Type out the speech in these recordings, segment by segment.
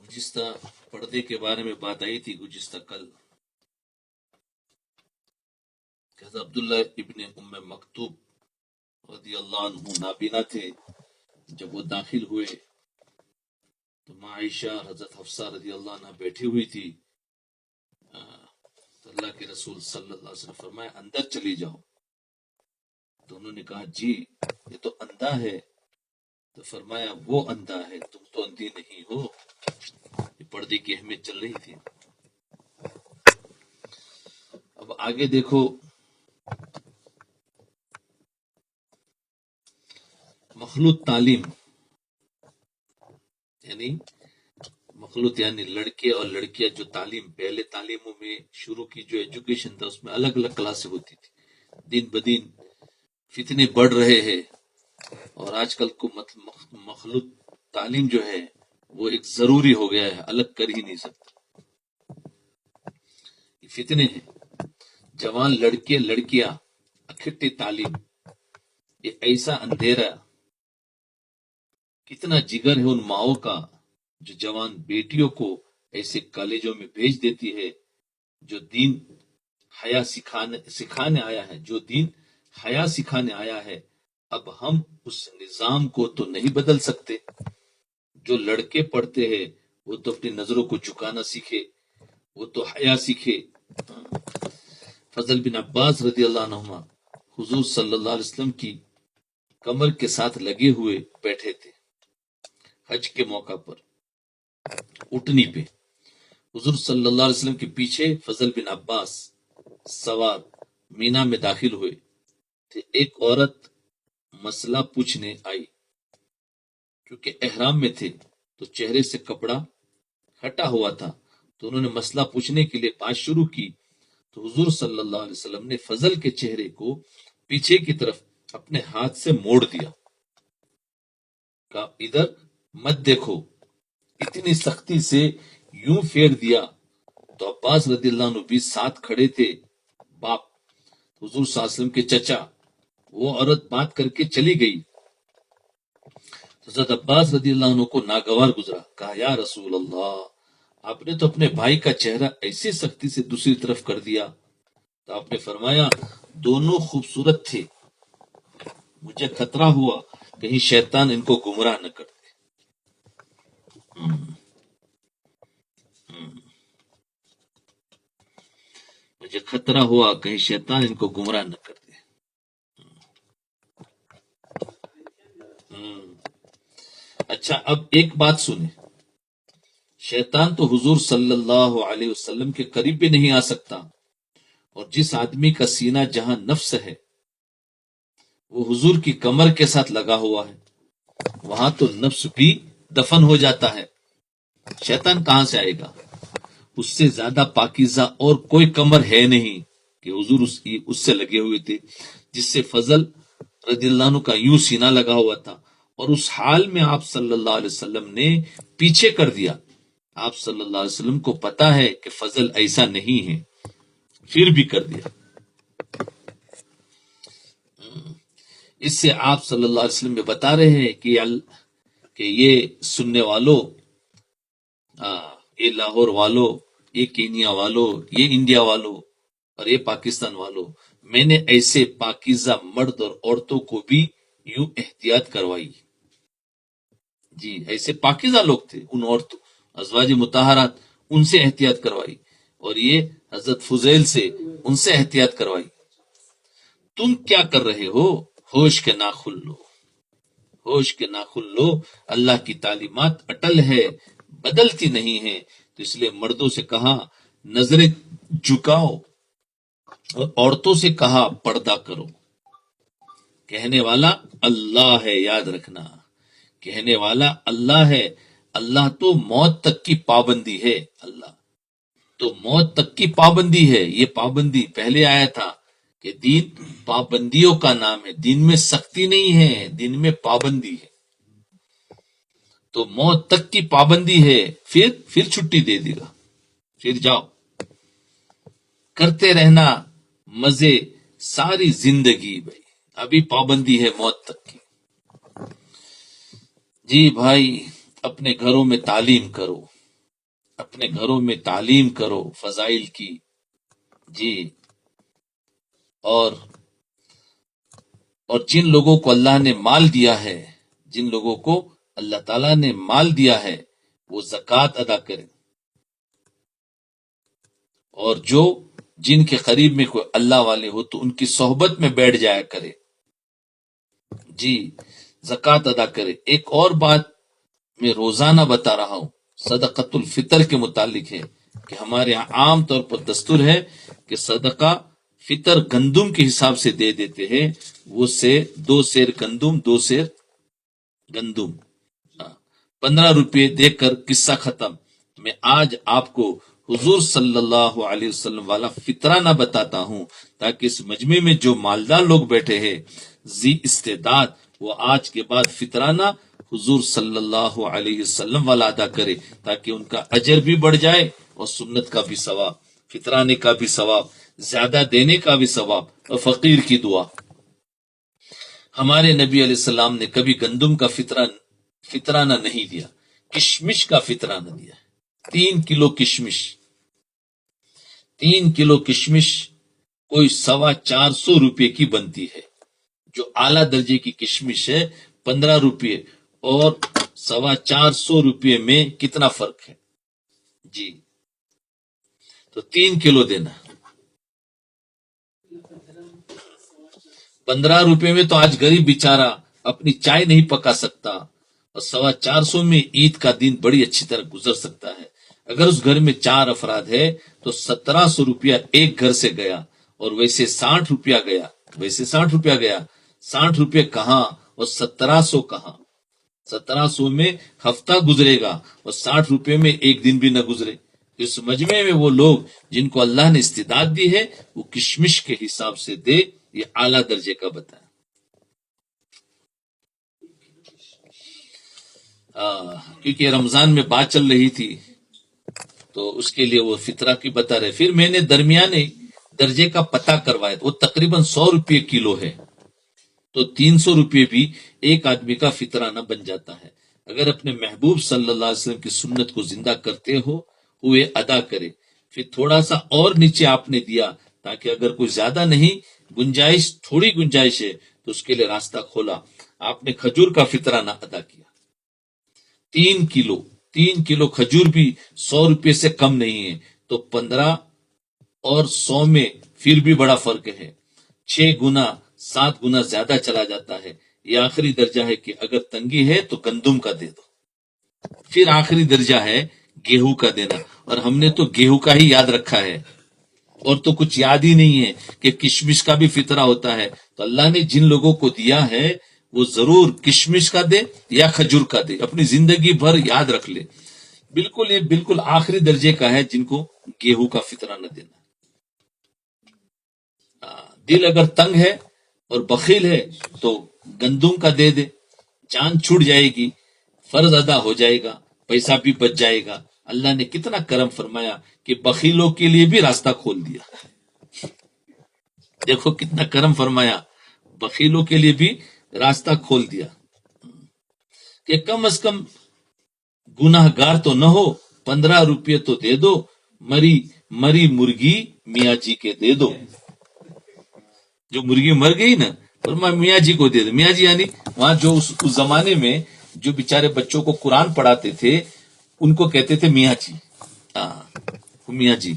گزشتہ پردے کے بارے میں بات آئی تھی گزشتہ کل کہ حضرت عبداللہ ابن ام مکتوب رضی اللہ عنہ نابینا تھے. جب وہ داخل ہوئے تو ماں عائشہ حضرت حفصہ رضی اللہ عنہ بیٹھی ہوئی تھی. تو اللہ کے رسول صلی اللہ علیہ وسلم فرمایا اندر چلی جاؤ. تو انہوں نے کہا جی یہ تو اندھا ہے. تو فرمایا وہ اندھا ہے تم تو اندھی نہیں ہو. یہ پردے کی اہمیت چل رہی تھی. اب آگے دیکھو مخلوط تعلیم یعنی لڑکے اور لڑکیاں جو تعلیم پہلے تعلیموں میں شروع کی جو ایجوکیشن تھا اس میں الگ الگ کلاسیں ہوتی تھی. دن بدن فتنے بڑھ رہے ہیں اور آج کل کو مخلوط تعلیم جو ہے وہ ایک ضروری ہو گیا ہے, الگ کر ہی نہیں سکتے. یہ فتنے ہیں. جوان لڑکے لڑکیاں اکٹھے تعلیم, یہ ایسا اندھیرا. کتنا جگر ہے ان ماؤں کا جو جوان بیٹیوں کو ایسے کالجوں میں بھیج دیتی ہے جو دین حیا سکھانے آیا ہے, جو دین حیا سکھانے آیا ہے. اب ہم اس نظام کو تو نہیں بدل سکتے. جو لڑکے پڑھتے ہیں وہ تو اپنی نظروں کو جھکانا سیکھے, وہ تو حیا سیکھے. فضل بن عباس رضی اللہ عنہما حضور صلی اللہ علیہ وسلم کی کمر کے ساتھ لگے ہوئے بیٹھے تھے حج کے موقع پر اٹھنی پہ. حضور صلی اللہ علیہ وسلم کے پیچھے فضل بن عباس سوار مینا میں داخل ہوئے تھے. ایک عورت مسئلہ پوچھنے آئی. کیونکہ احرام میں تھے تو چہرے سے کپڑا ہٹا ہوا تھا, تو انہوں نے مسئلہ پوچھنے کے لیے بات شروع کی. تو حضور صلی اللہ علیہ وسلم نے فضل کے چہرے کو پیچھے کی طرف اپنے ہاتھ سے موڑ دیا. کہا ادھر مت دیکھو. اتنی سختی سے یوں پھیر دیا تو عباس رضی اللہ عنہ بھی ساتھ کھڑے تھے. باپ حضور صلی اللہ علیہ وسلم کے چچا. وہ عورت بات کر کے چلی گئی. حضرت عباس رضی اللہ عنہ کو ناگوار گزرا. کہا یا رسول اللہ آپ نے تو اپنے بھائی کا چہرہ ایسی سختی سے دوسری طرف کر دیا. تو آپ نے فرمایا دونوں خوبصورت تھے, مجھے خطرہ ہوا کہیں شیطان ان کو گمراہ نہ کر دے. مجھے خطرہ ہوا کہیں شیطان ان کو گمراہ نہ کر دے. اچھا اب ایک بات سنیں, شیطان تو حضور صلی اللہ علیہ وسلم کے قریب بھی نہیں آ سکتا, اور جس آدمی کا سینہ جہاں نفس ہے وہ حضور کی کمر کے ساتھ لگا ہوا ہے, وہاں تو نفس بھی دفن ہو جاتا ہے. شیطان کہاں سے آئے گا؟ اس سے زیادہ پاکیزہ اور کوئی کمر ہے نہیں کہ حضور اس سے لگے ہوئے تھے, جس سے فضل رضی اللہ عنہ کا یوں سینہ لگا ہوا تھا. اور اس حال میں آپ صلی اللہ علیہ وسلم نے پیچھے کر دیا. آپ صلی اللہ علیہ وسلم کو پتا ہے کہ فضل ایسا نہیں ہے, پھر بھی کر دیا. اس سے آپ صلی اللہ علیہ وسلم بتا رہے ہیں کہ یہ سننے والوں, یہ لاہور والوں, یہ کینیا والوں, یہ انڈیا والوں اور یہ پاکستان والوں, میں نے ایسے پاکیزہ مرد اور عورتوں کو بھی یوں احتیاط کروائی. جی ایسے پاکیزہ لوگ تھے, ان عورتوں ازواج مطہرات, ان سے احتیاط کروائی. اور یہ حضرت فضیل سے, ان سے احتیاط کروائی. تم کیا کر رہے ہو؟ ہوش کے ناخن لو, ہوش کے ناخن لو. اللہ کی تعلیمات اٹل ہے, بدلتی نہیں ہے. تو اس لیے مردوں سے کہا نظریں جھکاؤ, اور عورتوں سے کہا پردہ کرو. کہنے والا اللہ ہے, یاد رکھنا, کہنے والا اللہ ہے. اللہ تو موت تک کی پابندی ہے. اللہ تو موت تک کی پابندی ہے. یہ پابندی پہلے آیا تھا کہ دین پابندیوں کا نام ہے, دین میں سختی نہیں ہے, دین میں پابندی ہے. تو موت تک کی پابندی ہے, پھر چھٹی دے دے گا, پھر جاؤ کرتے رہنا مزے ساری زندگی. بھائی ابھی پابندی ہے موت تک کی. جی بھائی اپنے گھروں میں تعلیم کرو, اپنے گھروں میں تعلیم کرو فضائل کی، جی، اور جن لوگوں کو اللہ نے مال دیا ہے، جن لوگوں کو اللہ تعالیٰ نے مال دیا ہے، وہ زکوٰۃ ادا کریں، اور جن کے قریب میں کوئی اللہ والے ہو تو ان کی صحبت میں بیٹھ جایا کرے، جی، زکوٰۃ ادا کرے۔ ایک اور بات میں روزانہ بتا رہا ہوں، صدقۃ الفطر کے متعلق ہے کہ ہمارے یہاں عام طور پر دستور ہے کہ صدقہ فطر گندم کے حساب سے دے دیتے ہیں، وہ 2 سیر گندم، 2 سیر گندم، 15 روپے دے کر قصہ ختم۔ میں آج آپ کو حضور صلی اللہ علیہ وسلم والا فطرانہ بتاتا ہوں، تاکہ اس مجمع میں جو مالدار لوگ بیٹھے ہیں ذی استعداد، وہ آج کے بعد فطرانہ حضور صلی اللہ علیہ وسلم والا ادا کرے، تاکہ ان کا اجر بھی بڑھ جائے اور سنت کا بھی ثواب، فطرانے کا بھی ثواب، زیادہ دینے کا بھی ثواب، اور فقیر کی دعا۔ ہمارے نبی علیہ السلام نے کبھی گندم کا فطرانہ نہیں دیا، کشمش کا فطرانہ دیا، 3 کلو کشمش، 3 کلو کشمش کوئی 450 روپے کی بنتی ہے۔ جو اعلیٰ درجے کی کشمش ہے 15 روپے، اور 450 روپے میں کتنا فرق ہے، جی، تو 3 کلو دینا۔ 15 روپے میں تو آج غریب بیچارہ اپنی چائے نہیں پکا سکتا، اور 450 میں عید کا دن بڑی اچھی طرح گزر سکتا ہے۔ اگر اس گھر میں 4 افراد ہے تو 1700 روپیہ ایک گھر سے گیا، اور ویسے 60 روپیہ گیا، 60 روپے کہاں اور 1700 کہاں؟ 1700 میں ہفتہ گزرے گا، اور 60 روپے میں ایک دن بھی نہ گزرے۔ اس مجمع میں وہ لوگ جن کو اللہ نے استعداد دی ہے وہ کشمش کے حساب سے دے، یہ اعلیٰ درجے کا بتایا۔ کیونکہ رمضان میں بات چل رہی تھی تو اس کے لیے وہ فطرہ کی بتا رہے۔ پھر میں نے درمیانے درجے کا پتہ کروایا، وہ تقریباً 100 روپے کلو ہے، تو 300 روپے بھی ایک آدمی کا فطرانہ بن جاتا ہے۔ اگر اپنے محبوب صلی اللہ علیہ وسلم کی سنت کو زندہ کرتے ہوئے ادا کرے۔ پھر تھوڑا سا اور نیچے آپ نے دیا، تاکہ اگر کوئی زیادہ نہیں، تھوڑی گنجائش ہے تو اس کے لیے راستہ کھولا۔ آپ نے کھجور کا فطرانہ ادا کیا، 3 کلو کھجور بھی 100 روپے سے کم نہیں ہے، تو 15 اور 100 میں پھر بھی بڑا فرق ہے، 6 گنا 7 گنا زیادہ چلا جاتا ہے۔ یہ آخری درجہ ہے کہ اگر تنگی ہے تو گندم کا دے دو۔ پھر آخری درجہ ہے گیہوں کا دینا، اور ہم نے تو گیہوں کا ہی یاد رکھا ہے، اور تو کچھ یاد ہی نہیں ہے کہ کشمش کا بھی فطرہ ہوتا ہے۔ تو اللہ نے جن لوگوں کو دیا ہے وہ ضرور کشمش کا دے یا کھجور کا دے، اپنی زندگی بھر یاد رکھ لے۔ یہ بالکل آخری درجے کا ہے جن کو گیہوں کا فطرانہ دینا۔ دل اگر تنگ ہے اور بخیل ہے تو گندم کا دے دے، جان چھوٹ جائے گی، فرض ادا ہو جائے گا، پیسہ بھی بچ جائے گا۔ اللہ نے کتنا کرم فرمایا کہ بخیلوں کے لیے بھی راستہ کھول دیا۔ دیکھو کتنا کرم فرمایا، بخیلوں کے لیے بھی راستہ کھول دیا کہ کم از کم گناہ گار تو نہ ہو، 15 روپے تو دے دو، مری مرغی میاں جی کے دے دو۔ جو مرغی مر گئی نا، فرمایا میاں جی کو دے دو۔ میاں جی یعنی وہاں جو اس زمانے میں جو بیچارے بچوں کو قرآن پڑھاتے تھے ان کو کہتے تھے میاں جی، میاں جی۔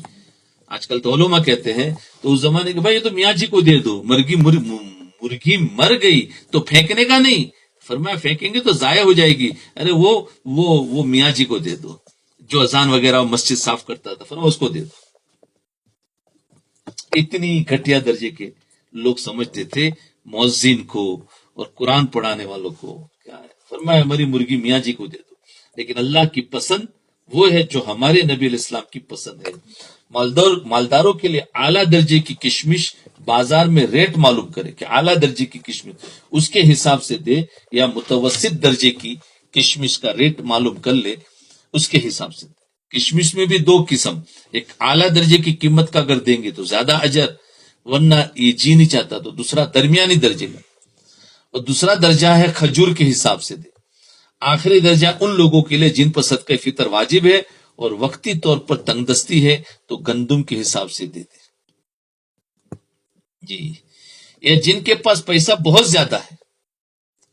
آج کل تو علماء کہتے ہیں، تو اس زمانے کے بھائی یہ تو میاں جی کو دے دو، مرغی مر گئی تو پھینکنے کا نہیں، فرمایا پھینکیں گے تو ضائع ہو جائے گی، ارے وہ میاں جی کو دے دو جو اذان وغیرہ مسجد صاف کرتا تھا، فرمایا اس کو دے دو۔ اتنی گھٹیا درجے کے لوگ سمجھتے تھے مؤذن کو اور قرآن پڑھانے والوں کو، کیا ہے، فرمایا ہماری مرغی میاں جی کو دے دو۔ لیکن اللہ کی پسند وہ ہے جو ہمارے نبی علیہ السلام کی پسند ہے۔ مالداروں کے لیے اعلیٰ درجے کی کشمش بازار میں ریٹ معلوم کرے کہ اعلیٰ درجے کی کشمش اس کے حساب سے دے، یا متوسط درجے کی کشمش کا ریٹ معلوم کر لے اس کے حساب سے دے۔ کشمش میں بھی 2 قسم، ایک اعلیٰ درجے کی قیمت کا اگر دیں گے تو زیادہ اجر، ورنہ یہ جی نہیں چاہتا تو دوسرا درمیانی درجے کا، اور دوسرا درجہ ہے کھجور کے حساب سے دے۔ آخری درجہ ان لوگوں کے لیے جن پر صدقہ فطر واجب ہے، اور وقتی طور پر تنگ دستی ہے تو گندم کے حساب سے دے دے. جی، یا جن کے پاس پیسہ بہت زیادہ ہے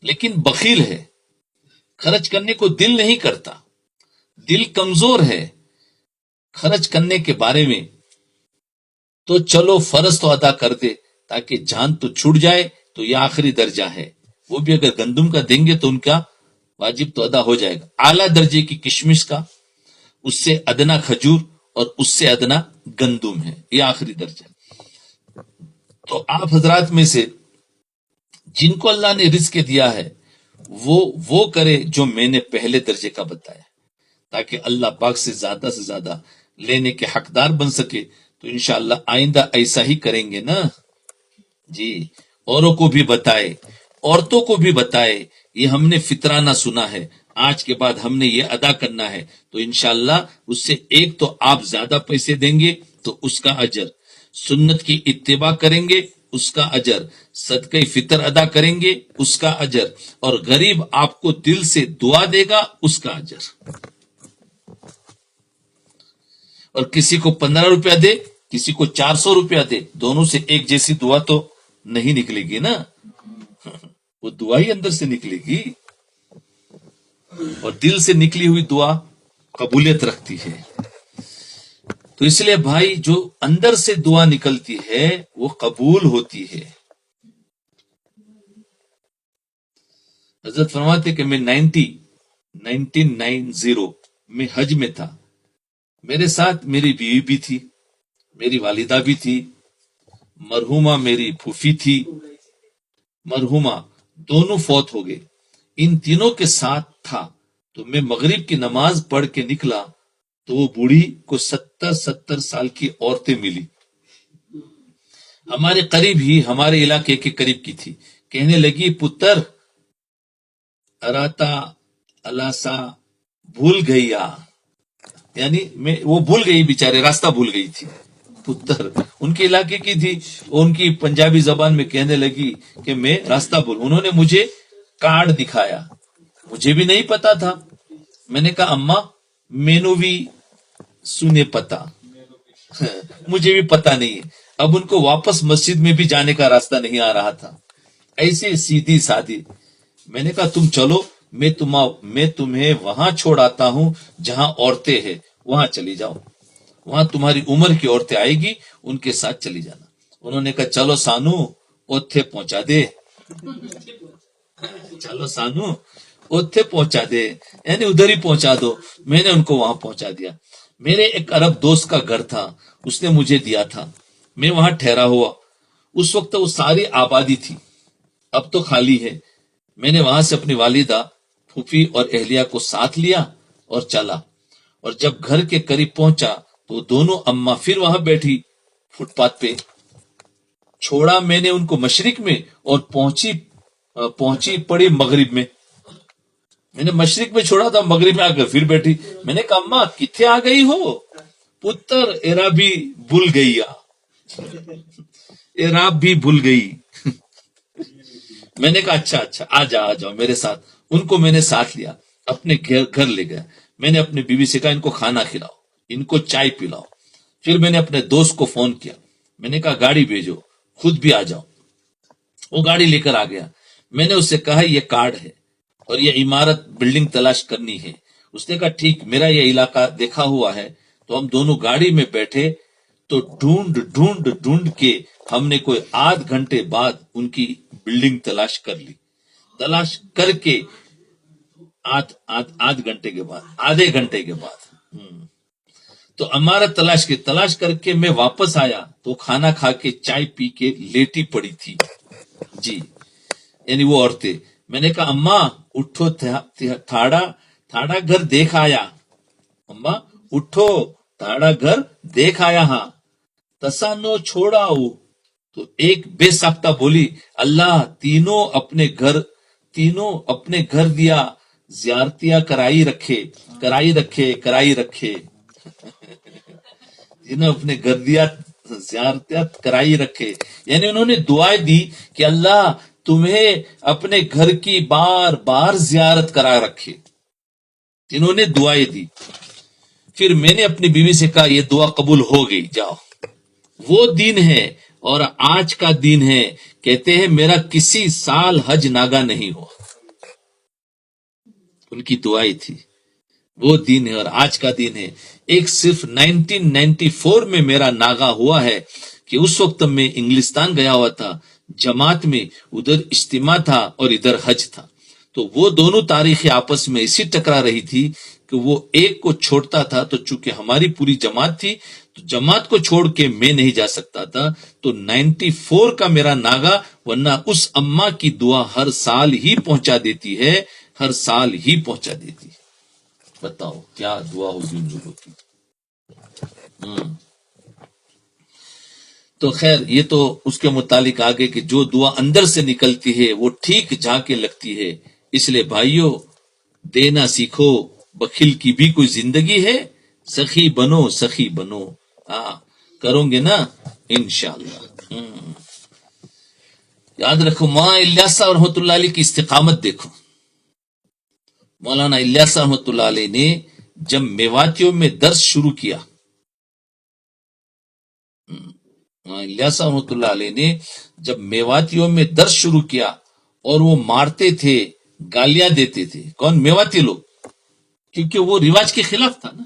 لیکن بخیل ہے، خرچ کرنے کو دل نہیں کرتا، دل کمزور ہے خرچ کرنے کے بارے میں، تو چلو فرض تو ادا کر دے تاکہ جان تو چھوٹ جائے، تو یہ آخری درجہ ہے. وہ بھی اگر گندم کا دیں گے تو ان کا واجب تو ادا ہو جائے گا. اعلیٰ درجے کی کشمش کا، اس سے ادنا کھجور، اور اس سے ادنا گندم ہے، یہ آخری درجہ. تو آپ حضرات میں سے جن کو اللہ نے رزق دیا ہے وہ کرے جو میں نے پہلے درجے کا بتایا، تاکہ اللہ پاک سے زیادہ لینے کے حقدار بن سکے. تو انشاءاللہ آئندہ ایسا ہی کریں گے نا. جی، اوروں کو بھی بتائے، عورتوں کو بھی بتائے، یہ ہم نے فطرانہ سنا ہے، آج کے بعد ہم نے یہ ادا کرنا ہے. تو انشاءاللہ اس سے ایک تو آپ زیادہ پیسے دیں گے تو اس کا اجر، سنت کی اتباع کریں گے اس کا اجر، صدقہ فطر ادا کریں گے اس کا اجر، اور غریب آپ کو دل سے دعا دے گا اس کا اجر. اور کسی کو 15 روپیہ دے، کسی کو 400 روپیہ دے، دونوں سے ایک جیسی دعا تو نہیں نکلے گی نا، وہ دعا ہی اندر سے نکلے گی. اور دل سے نکلی ہوئی دعا قبولیت رکھتی ہے. تو اس لیے بھائی جو اندر سے دعا نکلتی ہے وہ قبول ہوتی ہے. حضرت فرماتے کہ میں 1990 میں حج میں تھا، میرے ساتھ میری بیوی بھی تھی، میری والدہ بھی تھی، مرحومہ میری پھوپھی تھی، مرحومہ دونوں فوت ہو گئے، ان تینوں کے ساتھ تھا. تو میں مغرب کی نماز پڑھ کے نکلا تو وہ بوڑھی کو 70 سال کی عورتیں ملی، ہمارے قریب ہی، ہمارے علاقے کے قریب کی تھی. کہنے لگی پتر اراتا الاسا بھول گیا، یعنی وہ بھول گئی، بیچارے راستہ بھول گئی تھی. پتر ان کے علاقے کی تھی، ان کی پنجابی زبان میں کہنے لگی کہ میں راستہ بھول. انہوں نے مجھے کارڈ دکھایا، مجھے بھی نہیں پتا تھا. میں نے کہا اماں مینو بھی سنے پتا، مجھے بھی پتا نہیں ہے. اب ان کو واپس مسجد میں بھی جانے کا راستہ نہیں آ رہا تھا، ایسے سیدھی سادھی. میں نے کہا تم چلو، میں تمہیں وہاں چھوڑ آتا ہوں جہاں عورتیں ہیں، وہاں چلی جاؤ، وہاں تمہاری عمر کی عورتیں آئے گی، ان کے ساتھ چلی جانا. انہوں نے کہا چلو سانو اوتھے پہنچا دے، چلو سانو اوتھے پہنچا دے، یعنی ادھر ہی پہنچا دو. میں نے ان کو وہاں پہنچا دیا. میرے ایک عرب دوست کا گھر تھا، اس نے مجھے دیا تھا، میں وہاں ٹھہرا ہوا. اس وقت وہ ساری آبادی تھی، اب تو خالی ہے. میں نے وہاں سے اپنی والدہ، پھوپھی اور اہلیہ کو ساتھ لیا اور چلا. اور جب گھر کے قریب پہنچا تو دونوں اماں پھر وہاں بیٹھی فٹ پاتھ پہ. چھوڑا میں نے ان کو مشرق میں اور پہنچی پڑی مغرب میں. میں نے مشرق میں چھوڑا تھا، مغرب میں آ کر پھر بیٹھی. میں نے کہا اماں کتنے آ گئی ہو؟ پتر ایراب بھی بھول گئی، ایراب بھی بھول گئی. میں نے کہا اچھا آ جاؤ میرے ساتھ. ان کو میں نے ساتھ لیا، اپنے گھر لے گیا. میں نے اپنی بیوی سے کہا ان کو کھانا کھلاؤ، ان کو چائے پلاؤ. پھر میں نے اپنے دوست کو فون کیا، میں نے کہا گاڑی بھیجو، خود بھی آ جاؤ. وہ گاڑی لے کر آ گیا. میں نے اس سے کہا یہ کارڈ ہے اور یہ عمارت بلڈنگ تلاش کرنی ہے. اس نے کہا ٹھیک، میرا یہ علاقہ دیکھا ہوا ہے. تو ہم دونوں گاڑی میں بیٹھے تو ڈھونڈ کے ہم نے کوئی آدھ گھنٹے بعد ان کی بلڈنگ تلاش کر لی. تلاش کر کے آدھے گھنٹے کے بعد تو ہمارا تلاش کر کے میں واپس آیا تو کھانا کھا کے چائے پی کے لیٹی پڑی تھی. جی، یعنی وہ عورتیں. میں نے کہا اماں اٹھو، تھاڑا گھر دیکھ آیا. اماں اٹھو، تھاڑا گھر دیکھ آیا. ہاں تسانو چھوڑا ہو. تو ایک بے ساختہ بولی اللہ تینوں اپنے گھر دیا، زیارتیاں کرائی رکھے. جنہوں اپنے گھر دیا زیارتیاں کرائی رکھے، یعنی انہوں نے دعائیں دی کہ اللہ تمہیں اپنے گھر کی بار بار زیارت کرا رکھے. انہوں نے دعائیں دی. پھر میں نے اپنی بیوی سے کہا یہ دعا قبول ہو گئی، جاؤ۔ وہ دن ہے اور آج کا دن ہے، کہتے ہیں میرا کسی سال حج ناگا نہیں ہوا، ان کی دعائیں تھی۔ وہ دن ہے اور آج کا دن ہے۔ ایک صرف 1994 میں میرا ناگا ہوا ہے کہ اس وقت میں انگلستان گیا ہوا تھا جماعت میں، ادھر اجتماع تھا اور ادھر حج تھا، تو وہ دونوں تاریخیں آپس میں اسی ٹکرا رہی تھی کہ وہ ایک کو چھوڑتا تھا، تو چونکہ ہماری پوری جماعت تھی تو جماعت کو چھوڑ کے میں نہیں جا سکتا تھا، تو 94 کا میرا ناگا، ورنہ اس اماں کی دعا ہر سال ہی پہنچا دیتی ہے، ہر سال ہی پہنچا دیتی ہے۔ بتاؤ کیا دعا ہوگی ان لوگوں کی۔ تو خیر یہ تو اس کے متعلق آگے کہ جو دعا اندر سے نکلتی ہے وہ ٹھیک جا کے لگتی ہے۔ اس لیے بھائیوں دینا سیکھو، بخیل کی بھی کوئی زندگی ہے، سخی بنو سخی بنو۔ کروں گے نا انشاءاللہ۔ یاد رکھو مولانا الیاس صاحب رحمۃ اللہ علیہ کی استقامت دیکھو۔ مولانا الیاس صاحب رحمۃ اللہ علیہ نے جب میواتیوں میں درس شروع کیا، الیاس صاحب رحمۃ اللہ علیہ نے جب میواتیوں میں درس شروع کیا اور وہ مارتے تھے، گالیاں دیتے تھے، کون؟ میواتی لوگ، کیونکہ وہ رواج کے خلاف تھا نا۔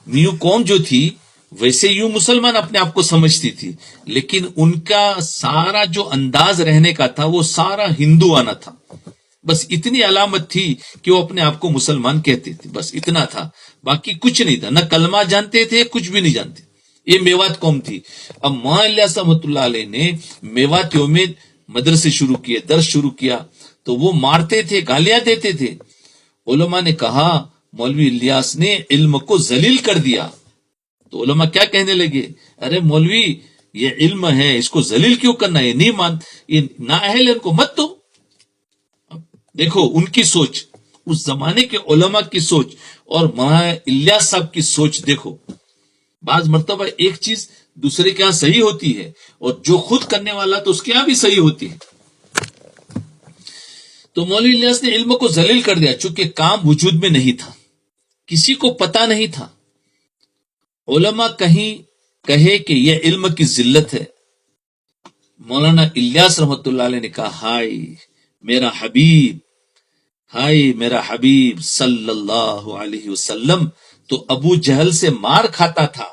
نیو قوم جو تھی ویسے یوں مسلمان اپنے آپ کو سمجھتی تھی، لیکن ان کا سارا جو انداز رہنے کا تھا وہ سارا ہندو آنا تھا۔ بس اتنی علامت تھی کہ وہ اپنے آپ کو مسلمان کہتے تھے، بس اتنا تھا، باقی کچھ نہیں تھا، نہ کلمہ جانتے تھے، کچھ بھی نہیں جانتے۔ یہ میوات قوم تھی۔ اب مولانا الیاس رحمۃ اللہ علیہ نے میواتیوں میں مدرسے شروع کیے، درس شروع کیا، تو وہ مارتے تھے، گالیاں دیتے تھے۔ علماء نے کہا مولوی الیاس نے علم کو ذلیل کر دیا، تو علماء کیا کہنے لگے؟ ارے مولوی یہ علم ہے، اس کو ذلیل کیوں کرنا ہے؟ نہیں مان، یہ نااہل ہے، ان کو مت دو۔ دیکھو ان کی سوچ، اس زمانے کے علماء کی سوچ اور مولانا الیاس صاحب کی سوچ دیکھو۔ بعض مرتبہ ایک چیز دوسرے کے ہاں صحیح ہوتی ہے اور جو خود کرنے والا تو اس کے ہاں بھی صحیح ہوتی ہے۔ تو مولوی الیاس نے علم کو ذلیل کر دیا، چونکہ کام وجود میں نہیں تھا، کسی کو پتا نہیں تھا۔ علماء کہیں کہے کہ یہ علم کی ذلت ہے، مولانا الیاس رحمۃ اللہ علیہ نے کہا ہائے میرا حبیب، ہائے میرا حبیب صلی اللہ علیہ وسلم تو ابو جہل سے مار کھاتا تھا،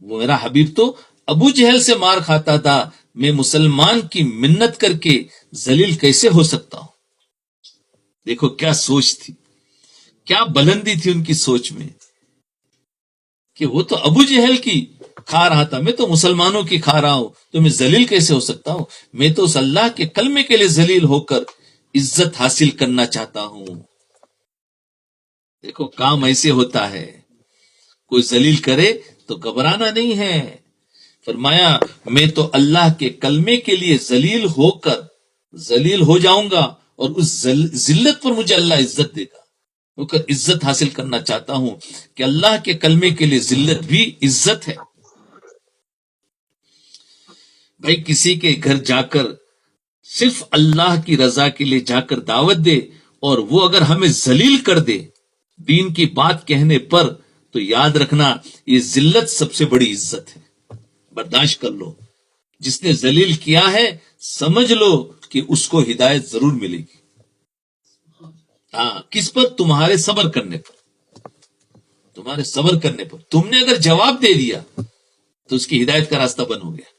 وہ میرا حبیب تو ابو جہل سے مار کھاتا تھا، میں مسلمان کی منت کر کے ذلیل کیسے ہو سکتا ہوں؟ دیکھو کیا سوچ تھی، کیا بلندی تھی ان کی سوچ میں، کہ وہ تو ابو جہل کی کھا رہا تھا، میں تو مسلمانوں کی کھا رہا ہوں، تو میں ذلیل کیسے ہو سکتا ہوں؟ میں تو اس اللہ کے کلمے کے لیے ذلیل ہو کر عزت حاصل کرنا چاہتا ہوں۔ دیکھو کام ایسے ہوتا ہے، کوئی ذلیل کرے تو گھبرانا نہیں ہے۔ فرمایا میں تو اللہ کے کلمے کے لیے ذلیل ہو کر ذلیل ہو جاؤں گا، اور اس ذلت پر مجھے اللہ عزت دے گا، ہو کر عزت حاصل کرنا چاہتا ہوں کہ اللہ کے کلمے کے لیے ذلت بھی عزت ہے۔ بھائی کسی کے گھر جا کر صرف اللہ کی رضا کے لیے جا کر دعوت دے اور وہ اگر ہمیں ذلیل کر دے دین کی بات کہنے پر، تو یاد رکھنا یہ ذلت سب سے بڑی عزت ہے، برداشت کر لو۔ جس نے ذلیل کیا ہے سمجھ لو کہ اس کو ہدایت ضرور ملے گی۔ کس پر؟ تمہارے صبر کرنے پر، تمہارے صبر کرنے پر۔ تم نے اگر جواب دے دیا تو اس کی ہدایت کا راستہ بند ہو گیا،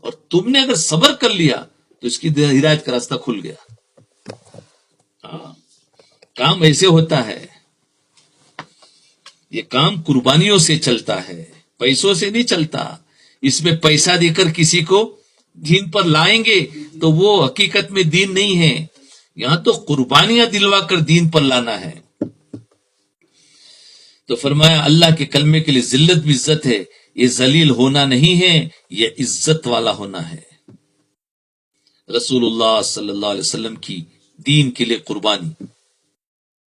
اور تم نے اگر صبر کر لیا تو اس کی ہدایت کا راستہ کھل گیا۔ کام ایسے ہوتا ہے، یہ کام قربانیوں سے چلتا ہے، پیسوں سے نہیں چلتا۔ اس میں پیسہ دے کر کسی کو دین پر لائیں گے تو وہ حقیقت میں دین نہیں ہے، یہاں تو قربانیاں دلوا کر دین پر لانا ہے۔ تو فرمایا اللہ کے کلمے کے لیے ذلت بھی عزت ہے، یہ ذلیل ہونا نہیں ہے، یہ عزت والا ہونا ہے۔ رسول اللہ صلی اللہ علیہ وسلم کی دین کے لیے قربانی،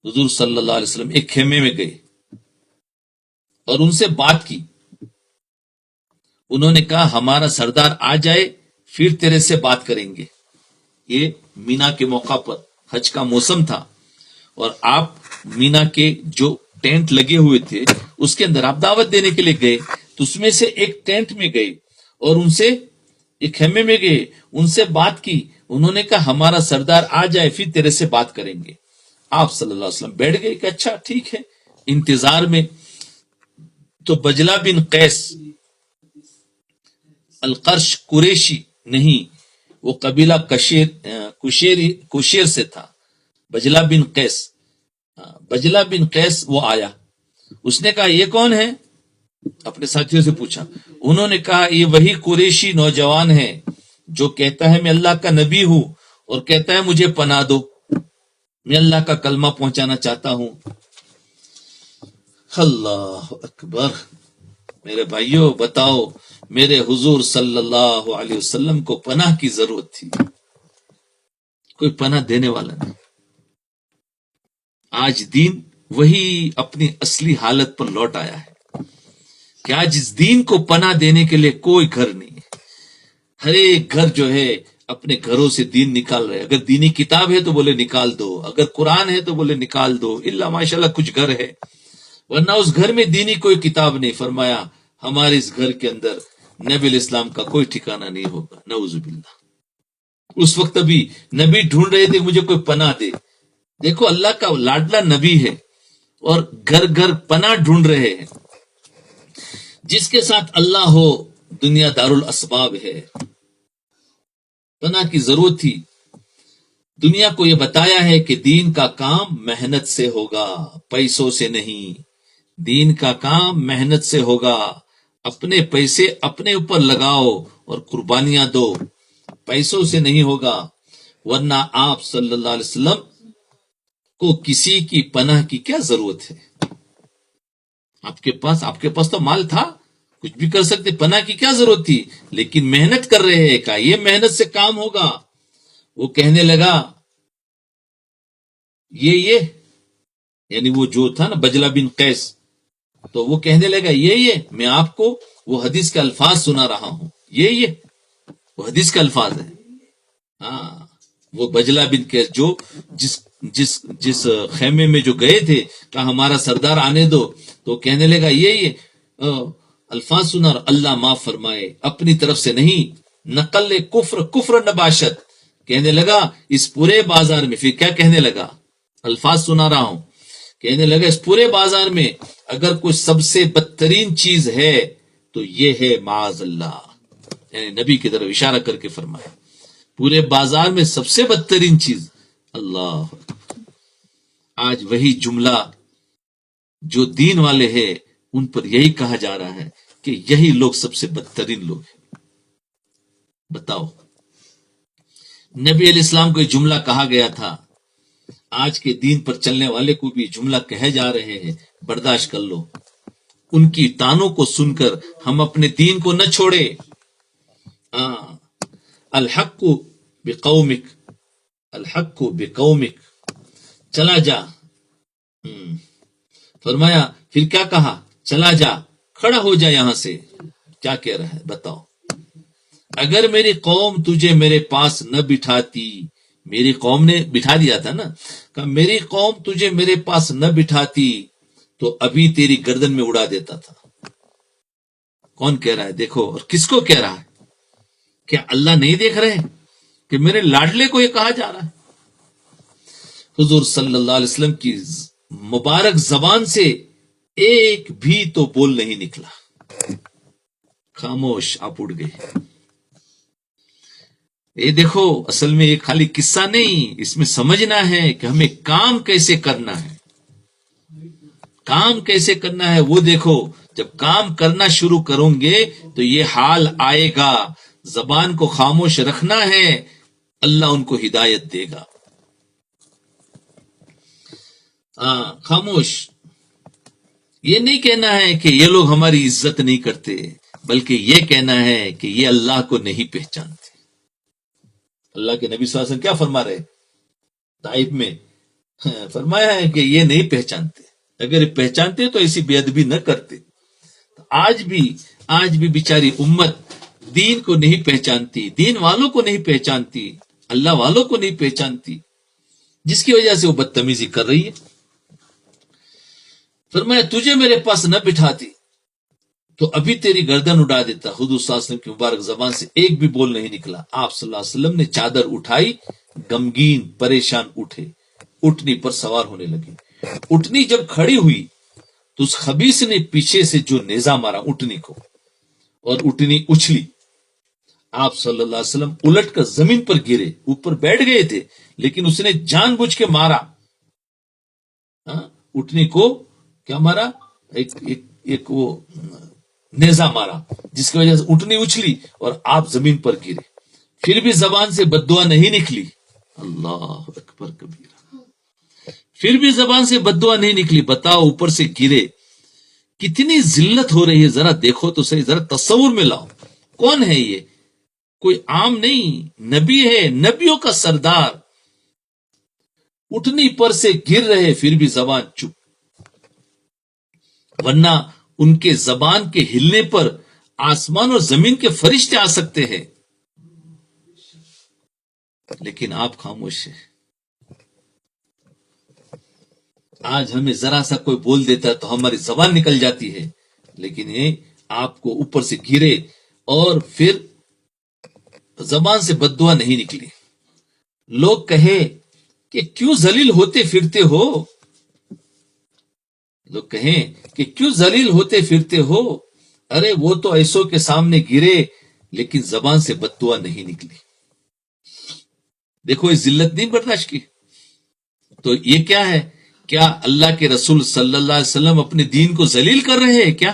حضور صلی اللہ علیہ وسلم ایک خیمے میں گئے اور ان سے بات کی، انہوں نے کہا ہمارا سردار آ جائے پھر تیرے سے بات کریں گے۔ یہ مینا کے موقع پر حج کا موسم تھا اور آپ مینا کے جو ٹینٹ لگے ہوئے تھے اس کے اندر آپ دعوت دینے کے لیے گئے، تو اس میں سے ایک ٹینٹ میں گئے اور ان سے ایک خیمے میں گئے، ان سے بات کی، انہوں نے کہا ہمارا سردار آ جائے پھر تیرے سے بات کریں گے۔ آپ صلی اللہ علیہ وسلم بیٹھ گئے کہ اچھا ٹھیک ہے، انتظار میں۔ تو بجلہ بن قیس القرش قریشی نہیں، وہ قبیلہ کشیر سے تھا، بجلہ بن قیس۔ بجلہ بن قیس وہ آیا، اس نے کہا یہ کون ہے؟ اپنے ساتھیوں سے پوچھا، انہوں نے کہا یہ وہی قریشی نوجوان ہے جو کہتا ہے میں اللہ کا نبی ہوں اور کہتا ہے مجھے پناہ دو، میں اللہ کا کلمہ پہنچانا چاہتا ہوں۔ اللہ اکبر۔ میرے بھائیوں بتاؤ، میرے حضور صلی اللہ علیہ وسلم کو پناہ کی ضرورت تھی، کوئی پناہ دینے والا نہیں۔ آج دین وہی اپنی اصلی حالت پر لوٹ آیا ہے کہ آج اس دین کو پناہ دینے کے لیے کوئی گھر نہیں ہے۔ ہر ایک گھر جو ہے اپنے گھروں سے دین نکال رہے، اگر دینی کتاب ہے تو بولے نکال دو، اگر قرآن ہے تو بولے نکال دو، الا ماشاءاللہ کچھ گھر ہے، ورنہ اس گھر میں دینی کوئی کتاب نہیں۔ فرمایا ہمارے اس گھر کے اندر نبی الاسلام کا کوئی ٹھکانہ نہیں ہوگا، نعوذ باللہ۔ اس وقت ابھی نبی ڈھونڈ رہے تھے مجھے کوئی پناہ دے۔ دیکھو اللہ کا لاڈلا نبی ہے اور گھر گھر پناہ ڈھونڈ رہے ہیں۔ جس کے ساتھ اللہ ہو دنیا دار الاسباب ہے، پناہ کی ضرورت تھی۔ دنیا کو یہ بتایا ہے کہ دین کا کام محنت سے ہوگا، پیسوں سے نہیں۔ دین کا کام محنت سے ہوگا، اپنے پیسے اپنے اوپر لگاؤ اور قربانیاں دو، پیسوں سے نہیں ہوگا۔ ورنہ آپ صلی اللہ علیہ وسلم کو کسی کی پناہ کی کیا ضرورت ہے؟ آپ کے پاس تو مال تھا، کچھ بھی کر سکتے، پناہ کی کیا ضرورت تھی؟ لیکن محنت کر رہے ہیں، کہا یہ محنت سے کام ہوگا۔ وہ کہنے لگا یہ یعنی وہ جو تھا نا بجلہ بن قیس، تو وہ کہنے لگا یہ میں آپ کو وہ حدیث کے الفاظ سنا رہا ہوں، یہ وہ حدیث کے الفاظ ہے۔ ہاں، وہ بجلہ بن قیس جو جس خیمے میں جو گئے تھے، کہا ہمارا سردار آنے دو، تو کہنے لگا یہ الفاظ سنا، اللہ معاف فرمائے، اپنی طرف سے نہیں، نقل کفر نباشت۔ کہنے لگا اس پورے بازار میں، پھر کیا کہنے لگا؟ الفاظ سنا رہا ہوں، کہنے لگا اس پورے بازار میں اگر کوئی سب سے بدترین چیز ہے تو یہ ہے معاذ اللہ، یعنی نبی کی طرف اشارہ کر کے فرمایا پورے بازار میں سب سے بدترین چیز اللہ۔ آج وہی جملہ جو دین والے ہیں ان پر یہی کہا جا رہا ہے کہ یہی لوگ سب سے بدترین لوگ ہیں۔ بتاؤ، نبی علیہ السلام کو یہ جملہ کہا گیا تھا، آج کے دین پر چلنے والے کو بھی جملہ کہے جا رہے ہیں، برداشت کر لو۔ ان کی تانوں کو سن کر ہم اپنے دین کو نہ چھوڑے۔ الحق بقومک، الحق بقومک، چلا جا۔ فرمایا پھر کیا کہا؟ چلا جا، کھڑا ہو جا یہاں سے۔ کیا کہہ رہا ہے بتاؤ؟ اگر میری قوم تجھے میرے پاس نہ بٹھاتی، میری قوم نے بٹھا دیا تھا نا، کہ میری قوم تجھے میرے پاس نہ بٹھاتی تو ابھی تیری گردن میں اڑا دیتا تھا۔ کون کہہ رہا ہے؟ دیکھو، اور کس کو کہہ رہا ہے؟ کیا اللہ نہیں دیکھ رہے کہ میرے لاڈلے کو یہ کہا جا رہا ہے؟ حضور صلی اللہ علیہ وسلم کی مبارک زبان سے ایک بھی تو بول نہیں نکلا، خاموش آپ اڑ گئے۔ یہ دیکھو، اصل میں یہ خالی قصہ نہیں، اس میں سمجھنا ہے کہ ہمیں کام کیسے کرنا ہے، کام کیسے کرنا ہے وہ دیکھو۔ جب کام کرنا شروع کروں گے تو یہ حال آئے گا، زبان کو خاموش رکھنا ہے، اللہ ان کو ہدایت دے گا۔ خاموش، یہ نہیں کہنا ہے کہ یہ لوگ ہماری عزت نہیں کرتے، بلکہ یہ کہنا ہے کہ یہ اللہ کو نہیں پہچانتے۔ اللہ کے نبی صلی اللہ علیہ وسلم کیا فرما رہے طائف میں؟ فرمایا ہے کہ یہ نہیں پہچانتے، اگر یہ پہچانتے تو ایسی بے ادبی نہ کرتے۔ آج بھی بیچاری امت دین کو نہیں پہچانتی، دین والوں کو نہیں پہچانتی، اللہ والوں کو نہیں پہچانتی، جس کی وجہ سے وہ بدتمیزی کر رہی ہے۔ فرمایا تجھے میرے پاس نہ بٹھاتی تو ابھی تیری گردن اڑا دیتا. حضور صلی اللہ علیہ وسلم کی مبارک زبان سے ایک بھی بول نہیں نکلا. آپ صلی اللہ علیہ وسلم نے چادر اٹھائی, غمگین پریشان اٹھے, اٹھنی پر سوار ہونے لگے. اٹھنی جب کھڑی ہوئی تو اس خبیث نے پیچھے سے جو نیزہ مارا اٹھنی کو, اور اٹھنی اچھلی. آپ صلی اللہ علیہ وسلم الٹ کر زمین پر گرے. اوپر بیٹھ گئے تھے لیکن اس نے جان بوجھ کے مارا. اٹھنی کو کیا مارا؟ ایک وہ نیزہ مارا, جس کی وجہ سے اٹھنی اچھلی اور آپ زمین پر گرے. پھر بھی زبان سے بد دعا نہیں نکلی. اللہ اکبر کبیرہ. پھر بھی زبان سے بد دعا نہیں نکلی. بتاؤ, اوپر سے گرے, کتنی ذلت ہو رہی ہے. ذرا دیکھو تو صحیح, ذرا تصور میں لاؤ. کون ہے یہ؟ کوئی عام نہیں, نبی ہے, نبیوں کا سردار. اٹھنی پر سے گر رہے پھر بھی زبان چپ. ورنہ ان کے زبان کے ہلنے پر آسمان اور زمین کے فرشتے آ سکتے ہیں, لیکن آپ خاموش ہیں. آج ہمیں ذرا سا کوئی بول دیتا ہے تو ہماری زبان نکل جاتی ہے, لیکن یہ آپ کو اوپر سے گرے اور پھر زبان سے بد دعا نہیں نکلی. لوگ کہے کہ کیوں ذلیل ہوتے پھرتے ہو, لوگ کہیں کہ کیوں ذلیل ہوتے پھرتے ہو. ارے وہ تو ایسوں کے سامنے گرے لیکن زبان سے بد دعا نہیں نکلی. دیکھو, یہ ذلت نہیں برداشت کی. تو یہ کیا ہے؟ کیا اللہ کے رسول صلی اللہ علیہ وسلم اپنے دین کو ذلیل کر رہے ہیں کیا؟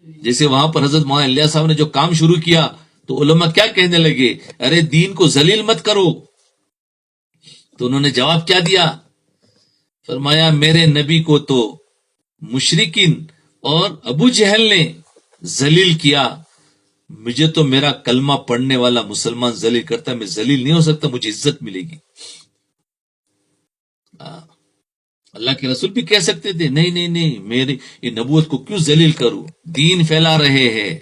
جیسے وہاں پر حضرت مولانا الیاس صاحب نے جو کام شروع کیا تو علماء کیا کہنے لگے, ارے دین کو ذلیل مت کرو. تو انہوں نے جواب کیا دیا؟ فرمایا میرے نبی کو تو مشرکین اور ابو جہل نے ذلیل کیا, مجھے تو میرا کلمہ پڑھنے والا مسلمان ذلیل کرتا ہے, میں ذلیل نہیں ہو سکتا, مجھے عزت ملے گی. اللہ کے رسول بھی کہہ سکتے تھے نہیں نہیں نہیں, میری یہ نبوت کو کیوں ذلیل کروں, دین پھیلا رہے ہیں.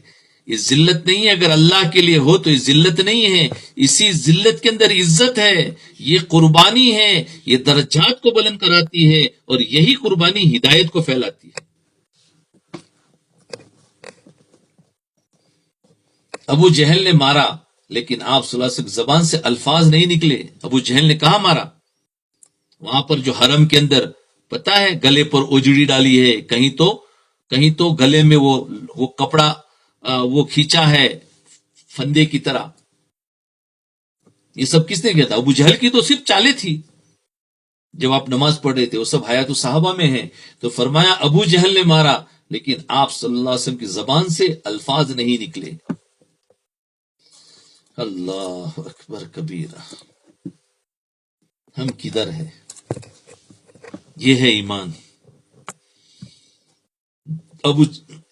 یہ ذلت نہیں ہے, اگر اللہ کے لیے ہو تو یہ ذلت نہیں ہے. اسی ذلت کے اندر عزت ہے, یہ قربانی ہے, یہ درجات کو بلند کراتی ہے, اور یہی قربانی ہدایت کو پھیلاتی ہے. ابو جہل نے مارا لیکن آپ صلی اللہ علیہ وسلم زبان سے الفاظ نہیں نکلے. ابو جہل نے کہاں مارا؟ وہاں پر جو حرم کے اندر پتا ہے گلے پر اجڑی ڈالی ہے, کہیں تو گلے میں وہ کپڑا وہ کھینچا ہے فندے کی طرح. یہ سب کس نے کیا تھا؟ ابو جہل کی تو صرف چالیں تھی. جب آپ نماز پڑھ رہے تھے, وہ سب حیات الصحابہ میں ہیں, تو فرمایا ابو جہل نے مارا لیکن آپ صلی اللہ علیہ وسلم کی زبان سے الفاظ نہیں نکلے. اللہ اکبر کبیرہ. ہم کدھر ہے؟ یہ ہے ایمان.